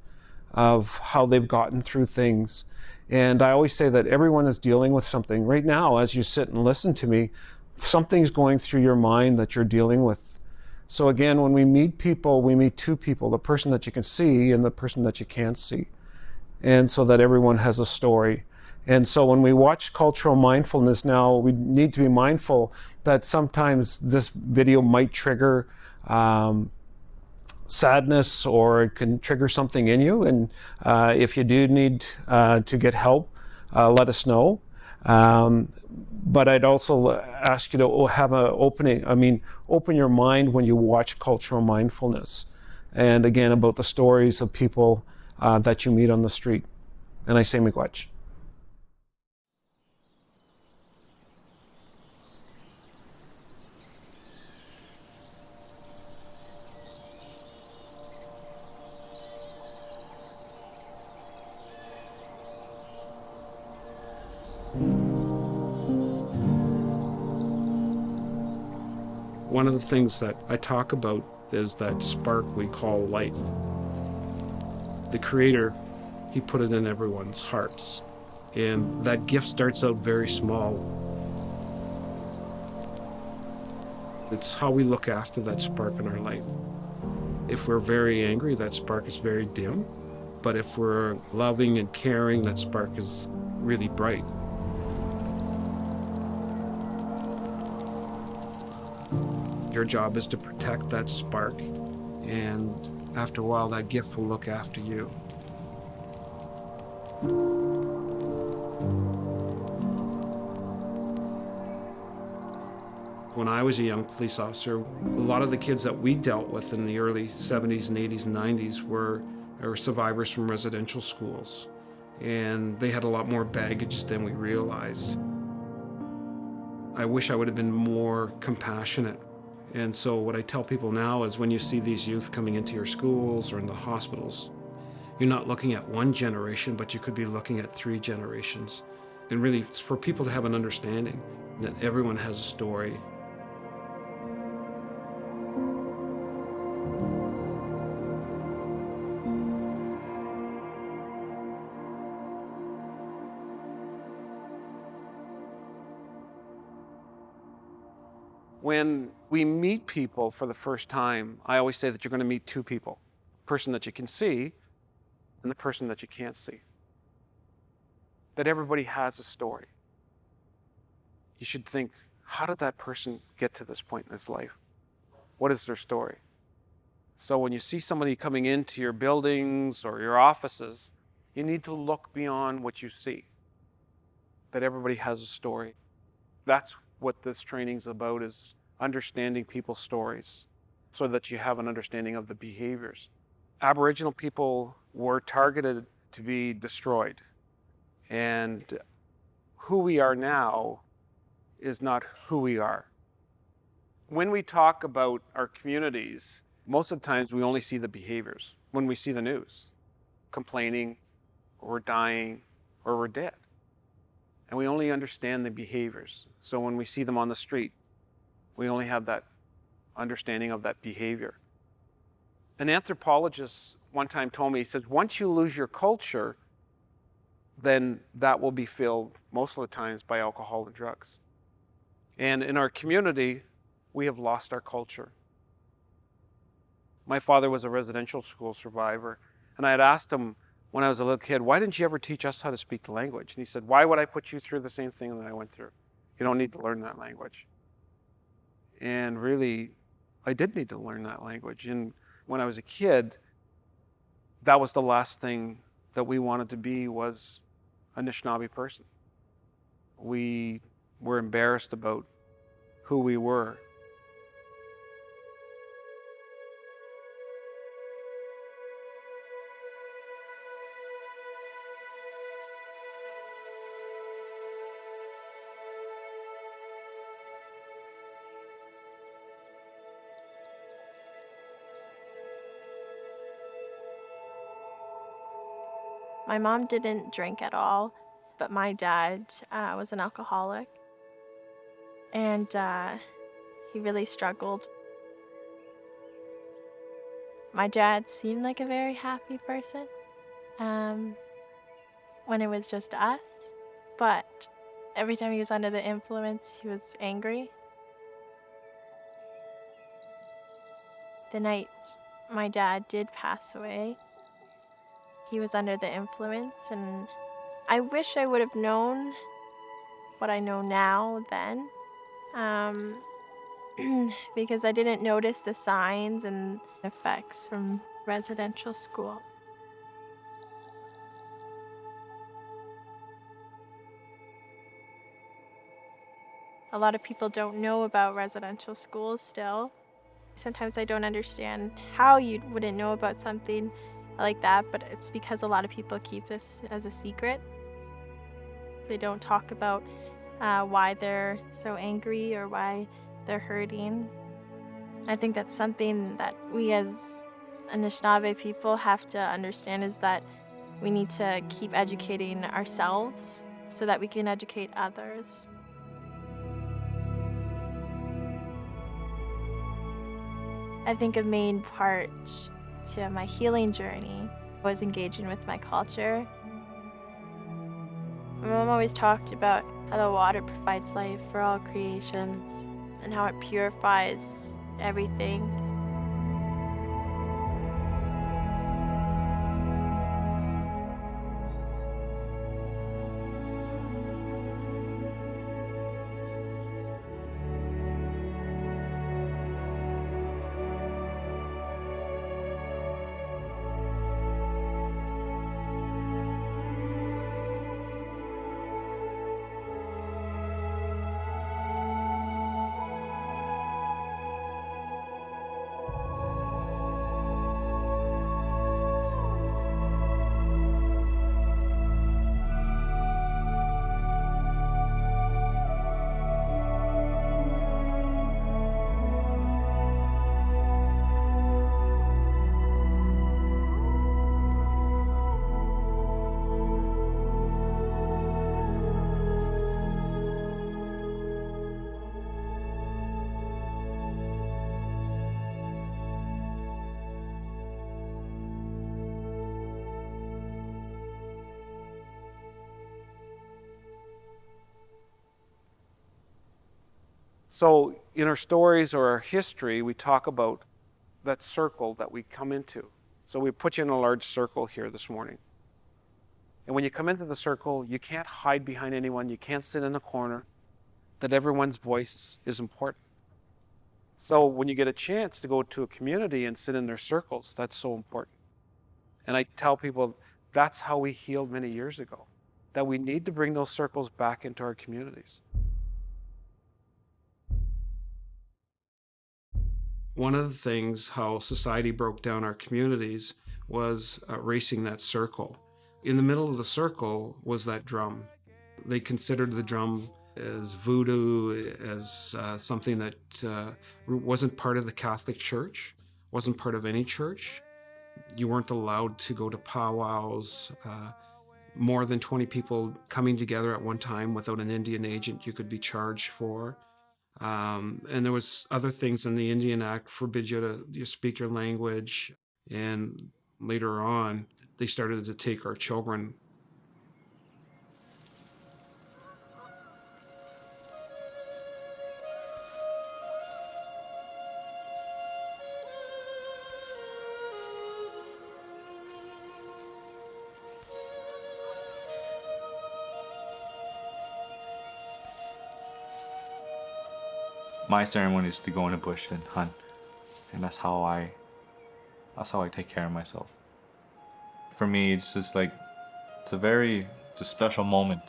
R: of how they've gotten through things. And I always say that everyone is dealing with something. Right now, as you sit and listen to me, something's going through your mind that you're dealing with. So again, when we meet people, we meet two people, the person that you can see and the person that you can't see. And so that everyone has a story. And so when we watch cultural mindfulness now, we need to be mindful that sometimes this video might trigger sadness, or it can trigger something in you. And if you do need to get help, let us know. But I'd also ask you to have an open your mind when you watch cultural mindfulness. And again, about the stories of people that you meet on the street. And I say miigwech. One of the things that I talk about is that spark we call life. The Creator, He put it in everyone's hearts. And that gift starts out very small. It's how we look after that spark in our life. If we're very angry, that spark is very dim. But if we're loving and caring, that spark is really bright. Your job is to protect that spark, and after a while, that gift will look after you. When I was a young police officer, a lot of the kids that we dealt with in the early 70s and 80s and 90s were survivors from residential schools, and they had a lot more baggage than we realized. I wish I would have been more compassionate. And so what I tell people now is when you see these youth coming into your schools or in the hospitals, you're not looking at one generation, but you could be looking at 3 generations. And really, it's for people to have an understanding that everyone has a story. When we meet people for the first time, I always say that you're going to meet 2 people, the person that you can see and the person that you can't see. That everybody has a story. You should think, how did that person get to this point in his life? What is their story? So when you see somebody coming into your buildings or your offices, you need to look beyond what you see. That everybody has a story. That's what this training's about, is understanding people's stories so that you have an understanding of the behaviors. Aboriginal people were targeted to be destroyed. And who we are now is not who we are. When we talk about our communities, most of the times we only see the behaviors when we see the news, complaining, or we're dying, or we're dead. And we only understand the behaviors. So when we see them on the street, we only have that understanding of that behavior. An anthropologist one time told me, he says, once you lose your culture, then that will be filled most of the times by alcohol and drugs. And in our community, we have lost our culture. My father was a residential school survivor, and I had asked him when I was a little kid, why didn't you ever teach us how to speak the language? And he said, why would I put you through the same thing that I went through? You don't need to learn that language. And really, I did need to learn that language. And when I was a kid, that was the last thing that we wanted to be, was a Anishinaabe person. We were embarrassed about who we were.
S: My mom didn't drink at all, but my dad was an alcoholic, and he really struggled. My dad seemed like a very happy person when it was just us, but every time he was under the influence, he was angry. The night my dad did pass away, he was under the influence, and I wish I would have known what I know now then, because I didn't notice the signs and effects from residential school. A lot of people don't know about residential schools still. Sometimes I don't understand how you wouldn't know about something like that, but it's because a lot of people keep this as a secret. They don't talk about why they're so angry or why they're hurting. I think that's something that we as Anishinaabe people have to understand, is that we need to keep educating ourselves so that we can educate others. I think a main part to my healing journey was engaging with my culture. My mom always talked about how the water provides life for all creations and how it purifies everything.
R: So in our stories or our history, we talk about that circle that we come into. So we put you in a large circle here this morning. And when you come into the circle, you can't hide behind anyone. You can't sit in a corner. That everyone's voice is important. So when you get a chance to go to a community and sit in their circles, that's so important. And I tell people that's how we healed many years ago, that we need to bring those circles back into our communities. One of the things how society broke down our communities was erasing that circle. In the middle of the circle was that drum. They considered the drum as voodoo, as something that wasn't part of the Catholic Church, wasn't part of any church. You weren't allowed to go to powwows. More than 20 people coming together at one time without an Indian agent you could be charged for. And there was other things in the Indian Act forbid you to speak your language. And later on, they started to take our children.
T: My ceremony is to go in the bush and hunt, and that's how I take care of myself. For me, it's just like it's a special moment.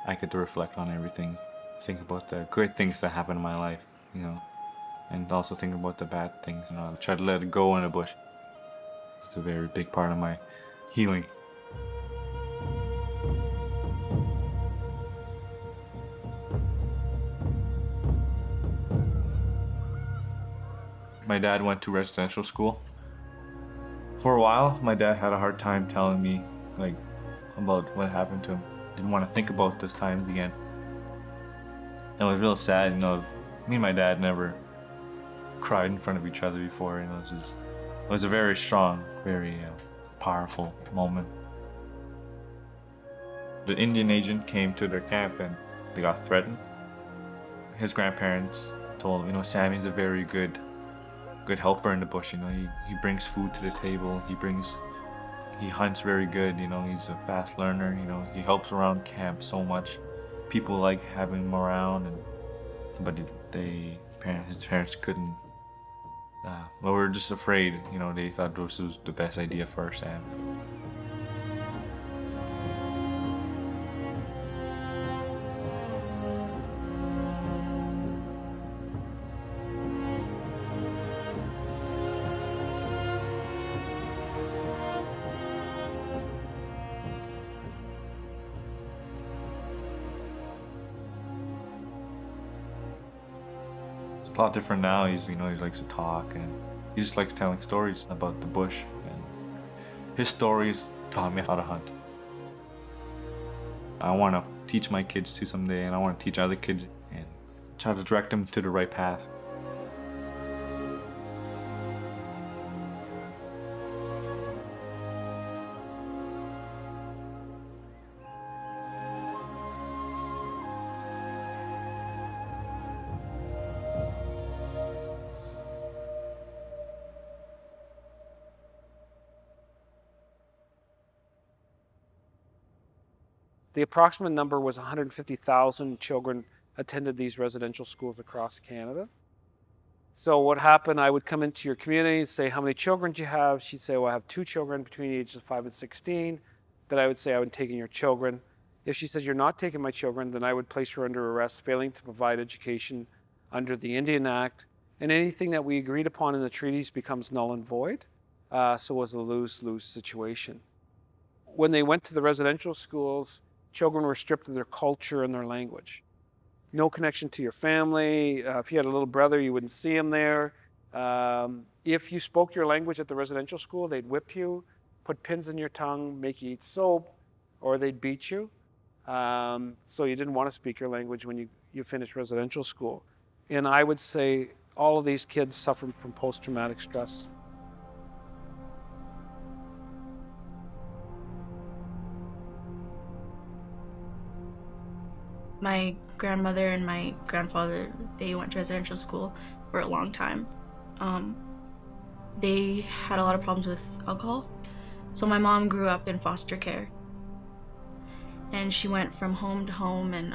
T: I get to reflect on everything, think about the good things that happen in my life, and also think about the bad things. Try to let it go in the bush. It's a very big part of my healing. My dad went to residential school. For a while, my dad had a hard time telling me about what happened to him. Didn't want to think about those times again. And it was real sad, me and my dad never cried in front of each other before. It was a very strong, very powerful moment. The Indian agent came to their camp and they got threatened. His grandparents told him, Sammy's a very good helper in the bush. He brings food to the table. He hunts very good. He's a fast learner. He helps around camp so much. People like having him around, but his parents couldn't. We were just afraid. They thought this was the best idea for Sam. A lot different now. He likes to talk and he just likes telling stories about the bush, and his stories taught me how to hunt. I want to teach my kids too someday, and I want to teach other kids and try to direct them to the right path.
R: The approximate number was 150,000 children attended these residential schools across Canada. So what happened, I would come into your community and say, how many children do you have? She'd say, well, I have 2 children between the ages of 5 and 16. Then I would say, I would take in your children. If she says, you're not taking my children, then I would place her under arrest, failing to provide education under the Indian Act. And anything that we agreed upon in the treaties becomes null and void. So it was a lose-lose situation. When they went to the residential schools, children were stripped of their culture and their language. No connection to your family. If you had a little brother, you wouldn't see him there. If you spoke your language at the residential school, they'd whip you, put pins in your tongue, make you eat soap, or they'd beat you. So you didn't want to speak your language when you finished residential school. And I would say all of these kids suffer from post-traumatic stress.
U: My grandmother and my grandfather, they went to residential school for a long time. They had a lot of problems with alcohol. So my mom grew up in foster care. And she went from home to home, and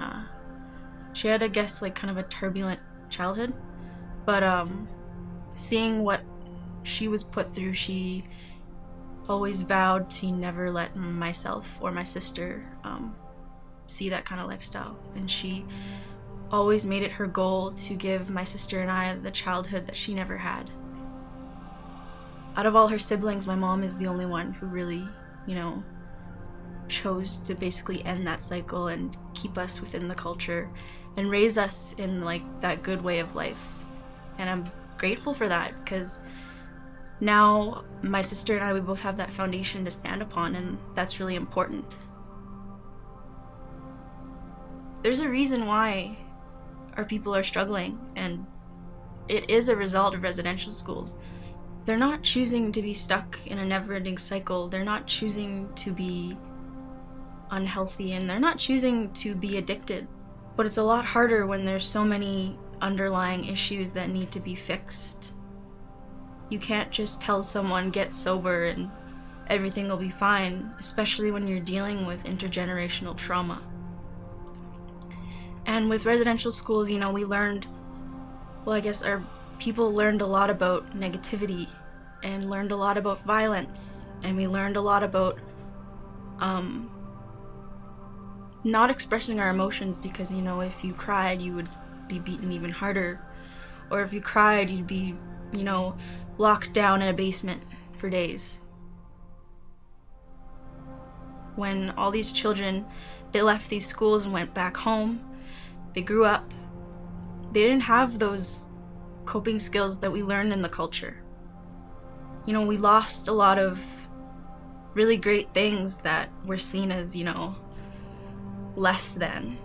U: she had, I guess, like kind of a turbulent childhood. But seeing what she was put through, she always vowed to never let myself or my sister see that kind of lifestyle. And she always made it her goal to give my sister and I the childhood that she never had. Out of all her siblings, my mom is the only one who really, chose to basically end that cycle and keep us within the culture and raise us in like that good way of life. And I'm grateful for that, because now my sister and I, we both have that foundation to stand upon, and that's really important. There's a reason why our people are struggling, and it is a result of residential schools. They're not choosing to be stuck in a never-ending cycle. They're not choosing to be unhealthy, and they're not choosing to be addicted. But it's a lot harder when there's so many underlying issues that need to be fixed. You can't just tell someone, get sober and everything will be fine, especially when you're dealing with intergenerational trauma. And with residential schools, we learned, well, I guess our people learned a lot about negativity and learned a lot about violence, and we learned a lot about not expressing our emotions, because if you cried, you would be beaten even harder, or if you cried, you'd be locked down in a basement for days. When all these children, they left these schools and went back home, they grew up, they didn't have those coping skills that we learned in the culture. We lost a lot of really great things that were seen as, less than.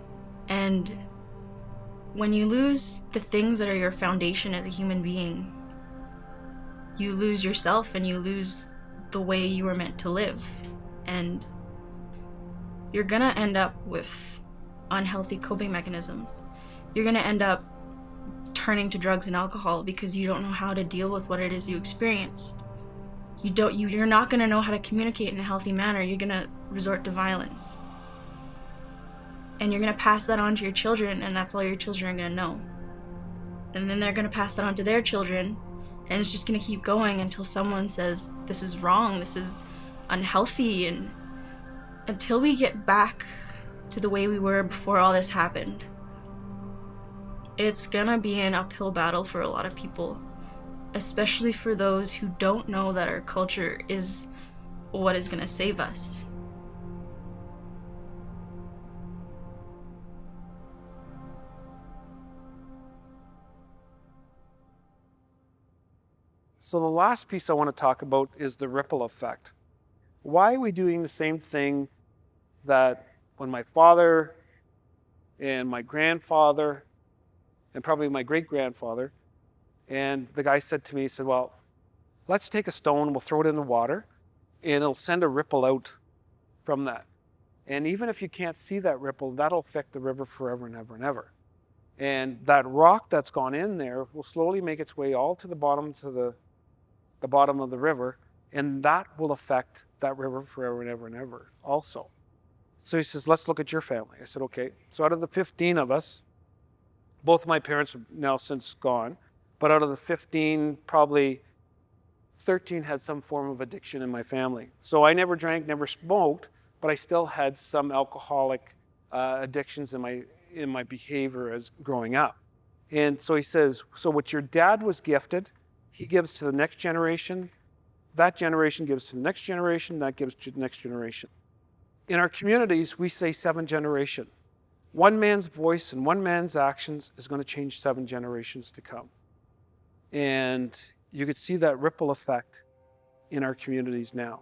U: And when you lose the things that are your foundation as a human being, you lose yourself and you lose the way you were meant to live. And you're gonna end up with unhealthy coping mechanisms. You're gonna end up turning to drugs and alcohol because you don't know how to deal with what it is you experienced. You're not gonna know how to communicate in a healthy manner. You're gonna resort to violence. And you're gonna pass that on to your children, and that's all your children are gonna know. And then they're gonna pass that on to their children, and it's just gonna keep going until someone says, this is wrong, this is unhealthy, and until we get back to the way we were before all this happened, it's gonna be an uphill battle for a lot of people, especially for those who don't know that our culture is what is gonna save us.
R: So the last piece I want to talk about is the ripple effect. Why are we doing the same thing that when my father and my grandfather and probably my great-grandfather, and the guy said to me, he said, well, let's take a stone, we'll throw it in the water, and it'll send a ripple out from that. And even if you can't see that ripple, that'll affect the river forever and ever and ever. And that rock that's gone in there will slowly make its way all to the bottom of the river, and that will affect that river forever and ever and ever also. So he says, let's look at your family. I said, okay. So out of the 15 of us, both of my parents are now since gone, but out of the 15, probably 13 had some form of addiction in my family. So I never drank, never smoked, but I still had some alcoholic addictions in my behavior as growing up. And so he says, so what your dad was gifted, he gives to the next generation, that generation gives to the next generation, that gives to the next generation. In our communities, we say 7 generation. One man's voice and one man's actions is going to change 7 generations to come. And you could see that ripple effect in our communities now.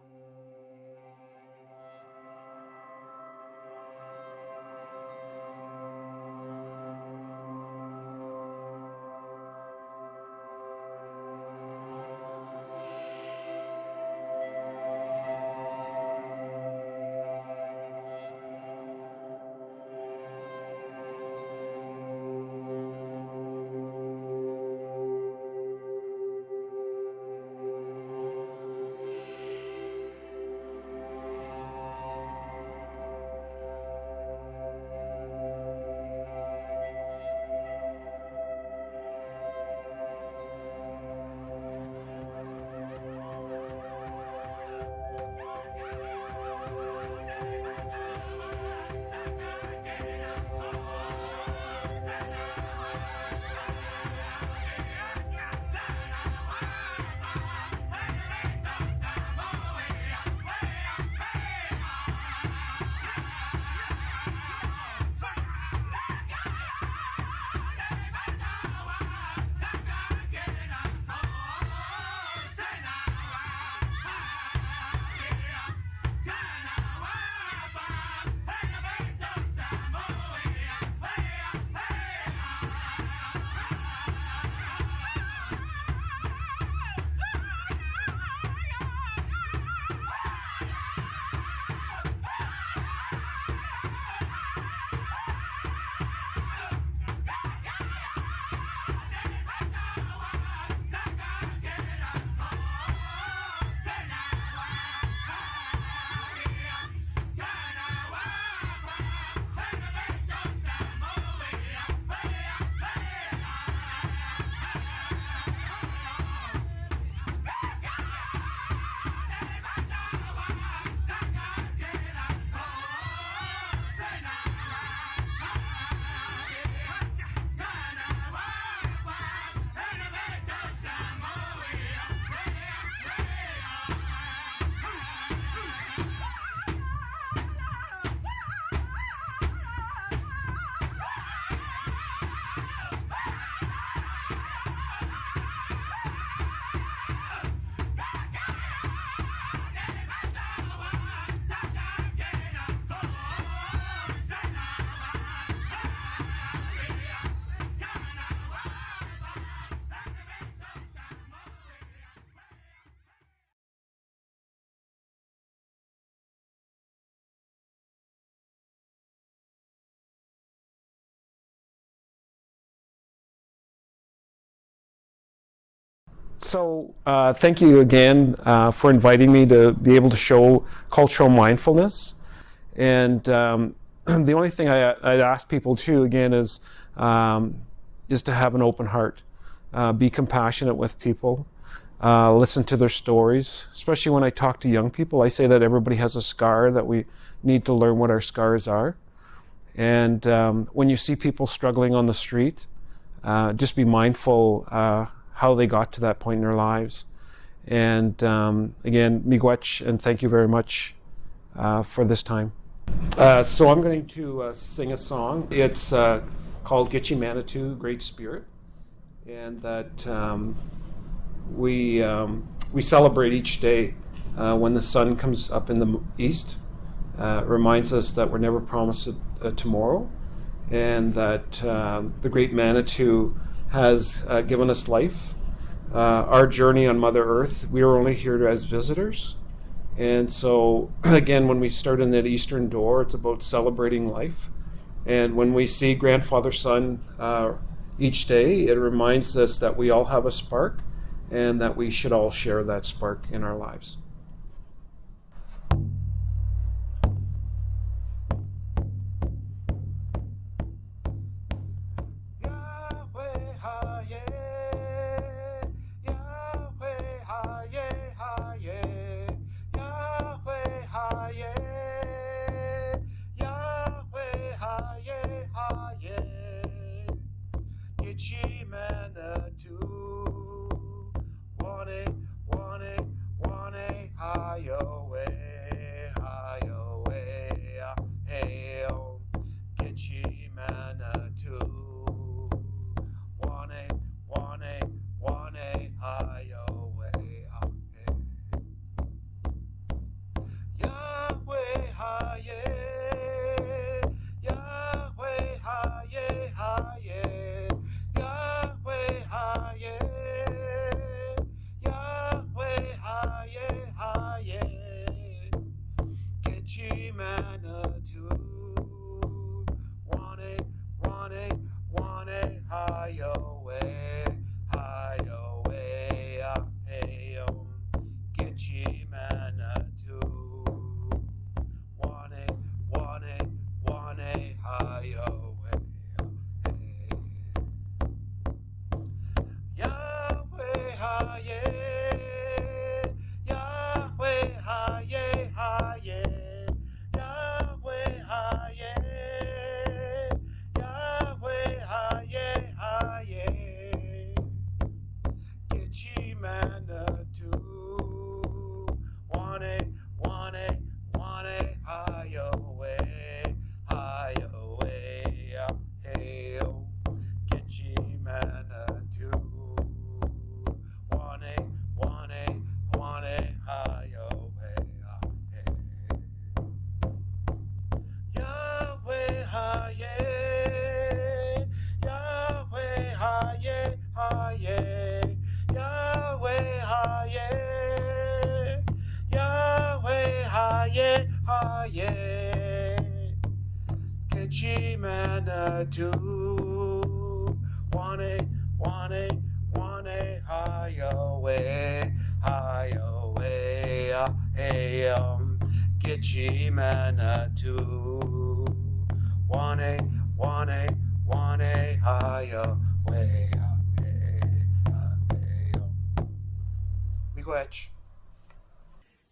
R: So thank you again for inviting me to be able to show cultural mindfulness. And the only thing I'd ask people too, again, is to have an open heart. Be compassionate with people. Listen to their stories, especially when I talk to young people. I say that everybody has a scar, that we need to learn what our scars are. And when you see people struggling on the street, just be mindful how they got to that point in their lives. And again, miigwech, and thank you very much for this time. So I'm going to sing a song. It's called Gitche Manitou, Great Spirit, and that we celebrate each day when the sun comes up in the east. It reminds us that we're never promised a tomorrow, and that the great Manitou has given us life. Our journey on Mother Earth, we are only here as visitors. And so, again, when we start in that eastern door, it's about celebrating life. And when we see Grandfather Sun each day, it reminds us that we all have a spark and that we should all share that spark in our lives.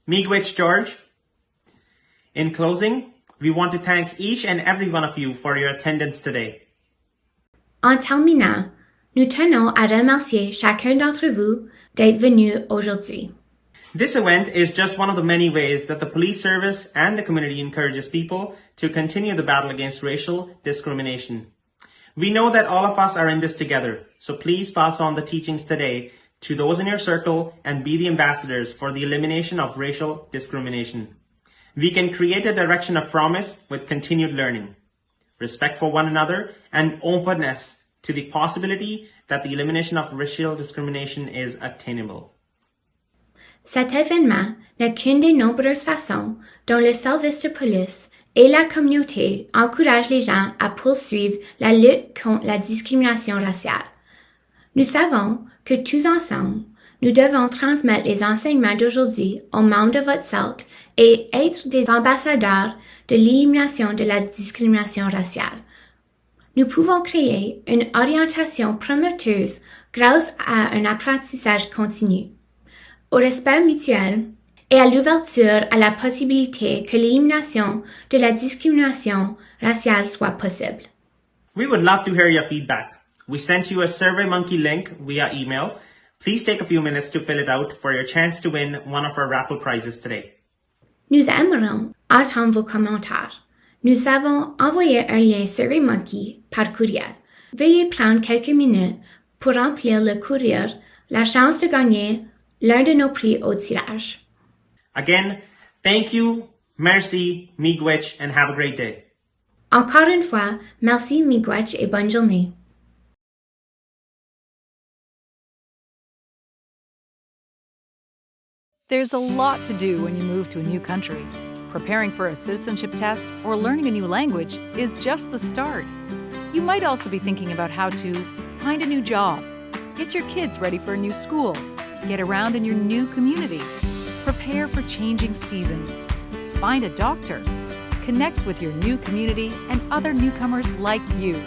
A: Miigwech George. In closing, we want to thank each and every one of you for your attendance today.
B: En terminant, nous tenons à remercier chacun d'entre vous d'être venu aujourd'hui.
A: This event is just one of the many ways that the police service and the community encourages people to continue the battle against racial discrimination. We know that all of us are in this together, so please pass on the teachings today to those in your circle and be the ambassadors for the elimination of racial discrimination. We can create a direction of promise with continued learning, respect for one another, and openness to the possibility that the elimination of racial discrimination is attainable.
B: Cet événement n'est qu'une des nombreuses façons dont le service de police et la communauté encouragent les gens à poursuivre la lutte contre la discrimination raciale. Nous savons que tous ensemble, nous devons transmettre les enseignements d'aujourd'hui aux membres de votre cercle et être des ambassadeurs de l'élimination de la discrimination raciale. Nous pouvons créer une orientation prometteuse grâce à un apprentissage continu, au respect mutuel et à l'ouverture à la possibilité que l'élimination de la discrimination raciale soit possible.
A: We would love to hear your feedback. We sent you a SurveyMonkey link via email. Please take a few minutes to fill it out for your chance to win one of our raffle prizes today.
B: Nous aimerons entendre vos commentaires. Nous avons envoyé un lien SurveyMonkey par courriel. Veuillez prendre quelques minutes pour remplir le courrier, la chance de gagner l'un de nos prix au tirage.
A: Again, thank you, merci, miigwech, and have a great day.
B: Encore une fois, merci, miigwech, et bonne journée.
C: There's a lot to do when you move to a new country. Preparing for a citizenship test or learning a new language is just the start. You might also be thinking about how to find a new job, get your kids ready for a new school, get around in your new community, prepare for changing seasons, find a doctor, connect with your new community and other newcomers like you.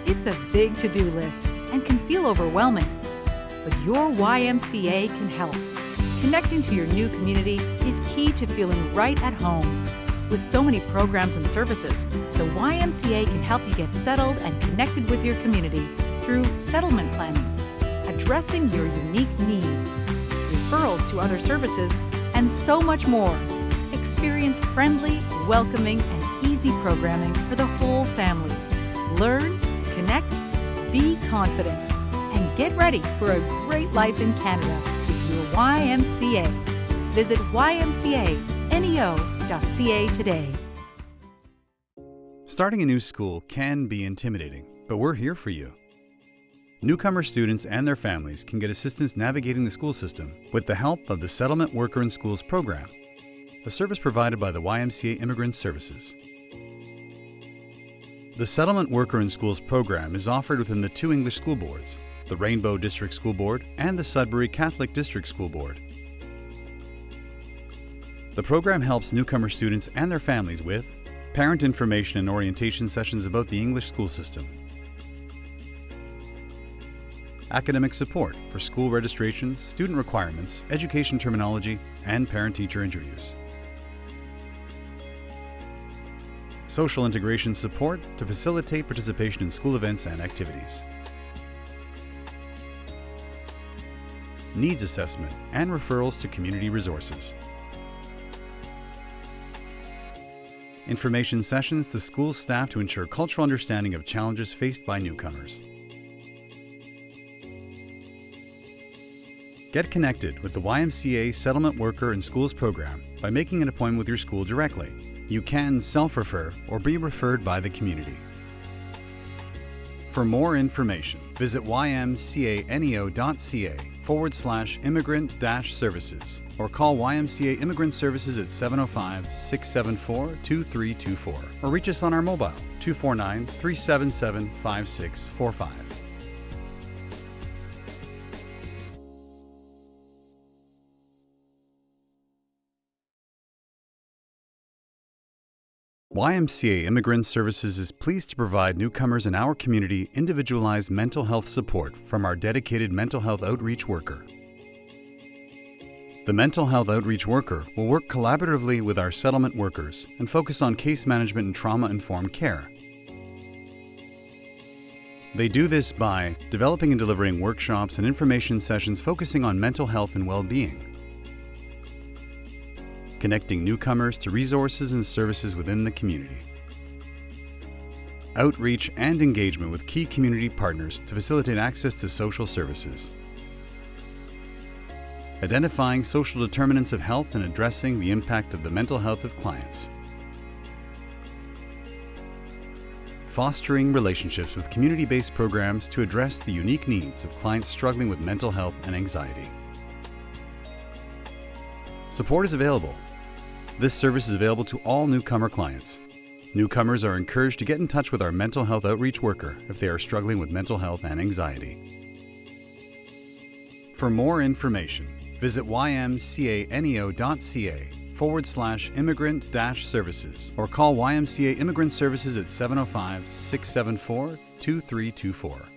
C: It's a big to-do list and can feel overwhelming, but your YMCA can help. Connecting to your new community is key to feeling right at home. With so many programs and services, the YMCA can help you get settled and connected with your community through settlement planning, addressing your unique needs, referrals to other services, and so much more. Experience friendly, welcoming, and easy programming for the whole family. Learn, connect, be confident, and get ready for a great life in Canada with your YMCA. Visit ymcaneo.ca today.
V: Starting a new school can be intimidating, but we're here for you. Newcomer students and their families can get assistance navigating the school system with the help of the Settlement Worker in Schools program. a service provided by the YMCA Immigrant Services. The Settlement Worker in Schools program is offered within the two English school boards, the Rainbow District School Board and the Sudbury Catholic District School Board. The program helps newcomer students and their families with parent information and orientation sessions about the English school system, academic support for school registrations, student requirements, education terminology, and parent-teacher interviews, social integration support to facilitate participation in school events and activities, needs assessment and referrals to community resources, information sessions to school staff to ensure cultural understanding of challenges faced by newcomers. Get connected with the YMCA Settlement Worker in Schools program by making an appointment with your school directly. You can self-refer or be referred by the community. For more information, visit ymcaneo.ca/immigrant-services or call YMCA Immigrant Services at 705-674-2324 or reach us on our mobile 249-377-5645. YMCA Immigrant Services is pleased to provide newcomers in our community individualized mental health support from our dedicated mental health outreach worker. The mental health outreach worker will work collaboratively with our settlement workers and focus on case management and trauma-informed care. They do this by developing and delivering workshops and information sessions focusing on mental health and well-being, connecting newcomers to resources and services within the community, outreach and engagement with key community partners to facilitate access to social services, identifying social determinants of health and addressing the impact of the mental health of clients, fostering relationships with community-based programs to address the unique needs of clients struggling with mental health and anxiety. Support is available. This service is available to all newcomer clients. Newcomers are encouraged to get in touch with our mental health outreach worker if they are struggling with mental health and anxiety. For more information, visit ymcaneo.ca/immigrant-services or call YMCA Immigrant Services at 705-674-2324.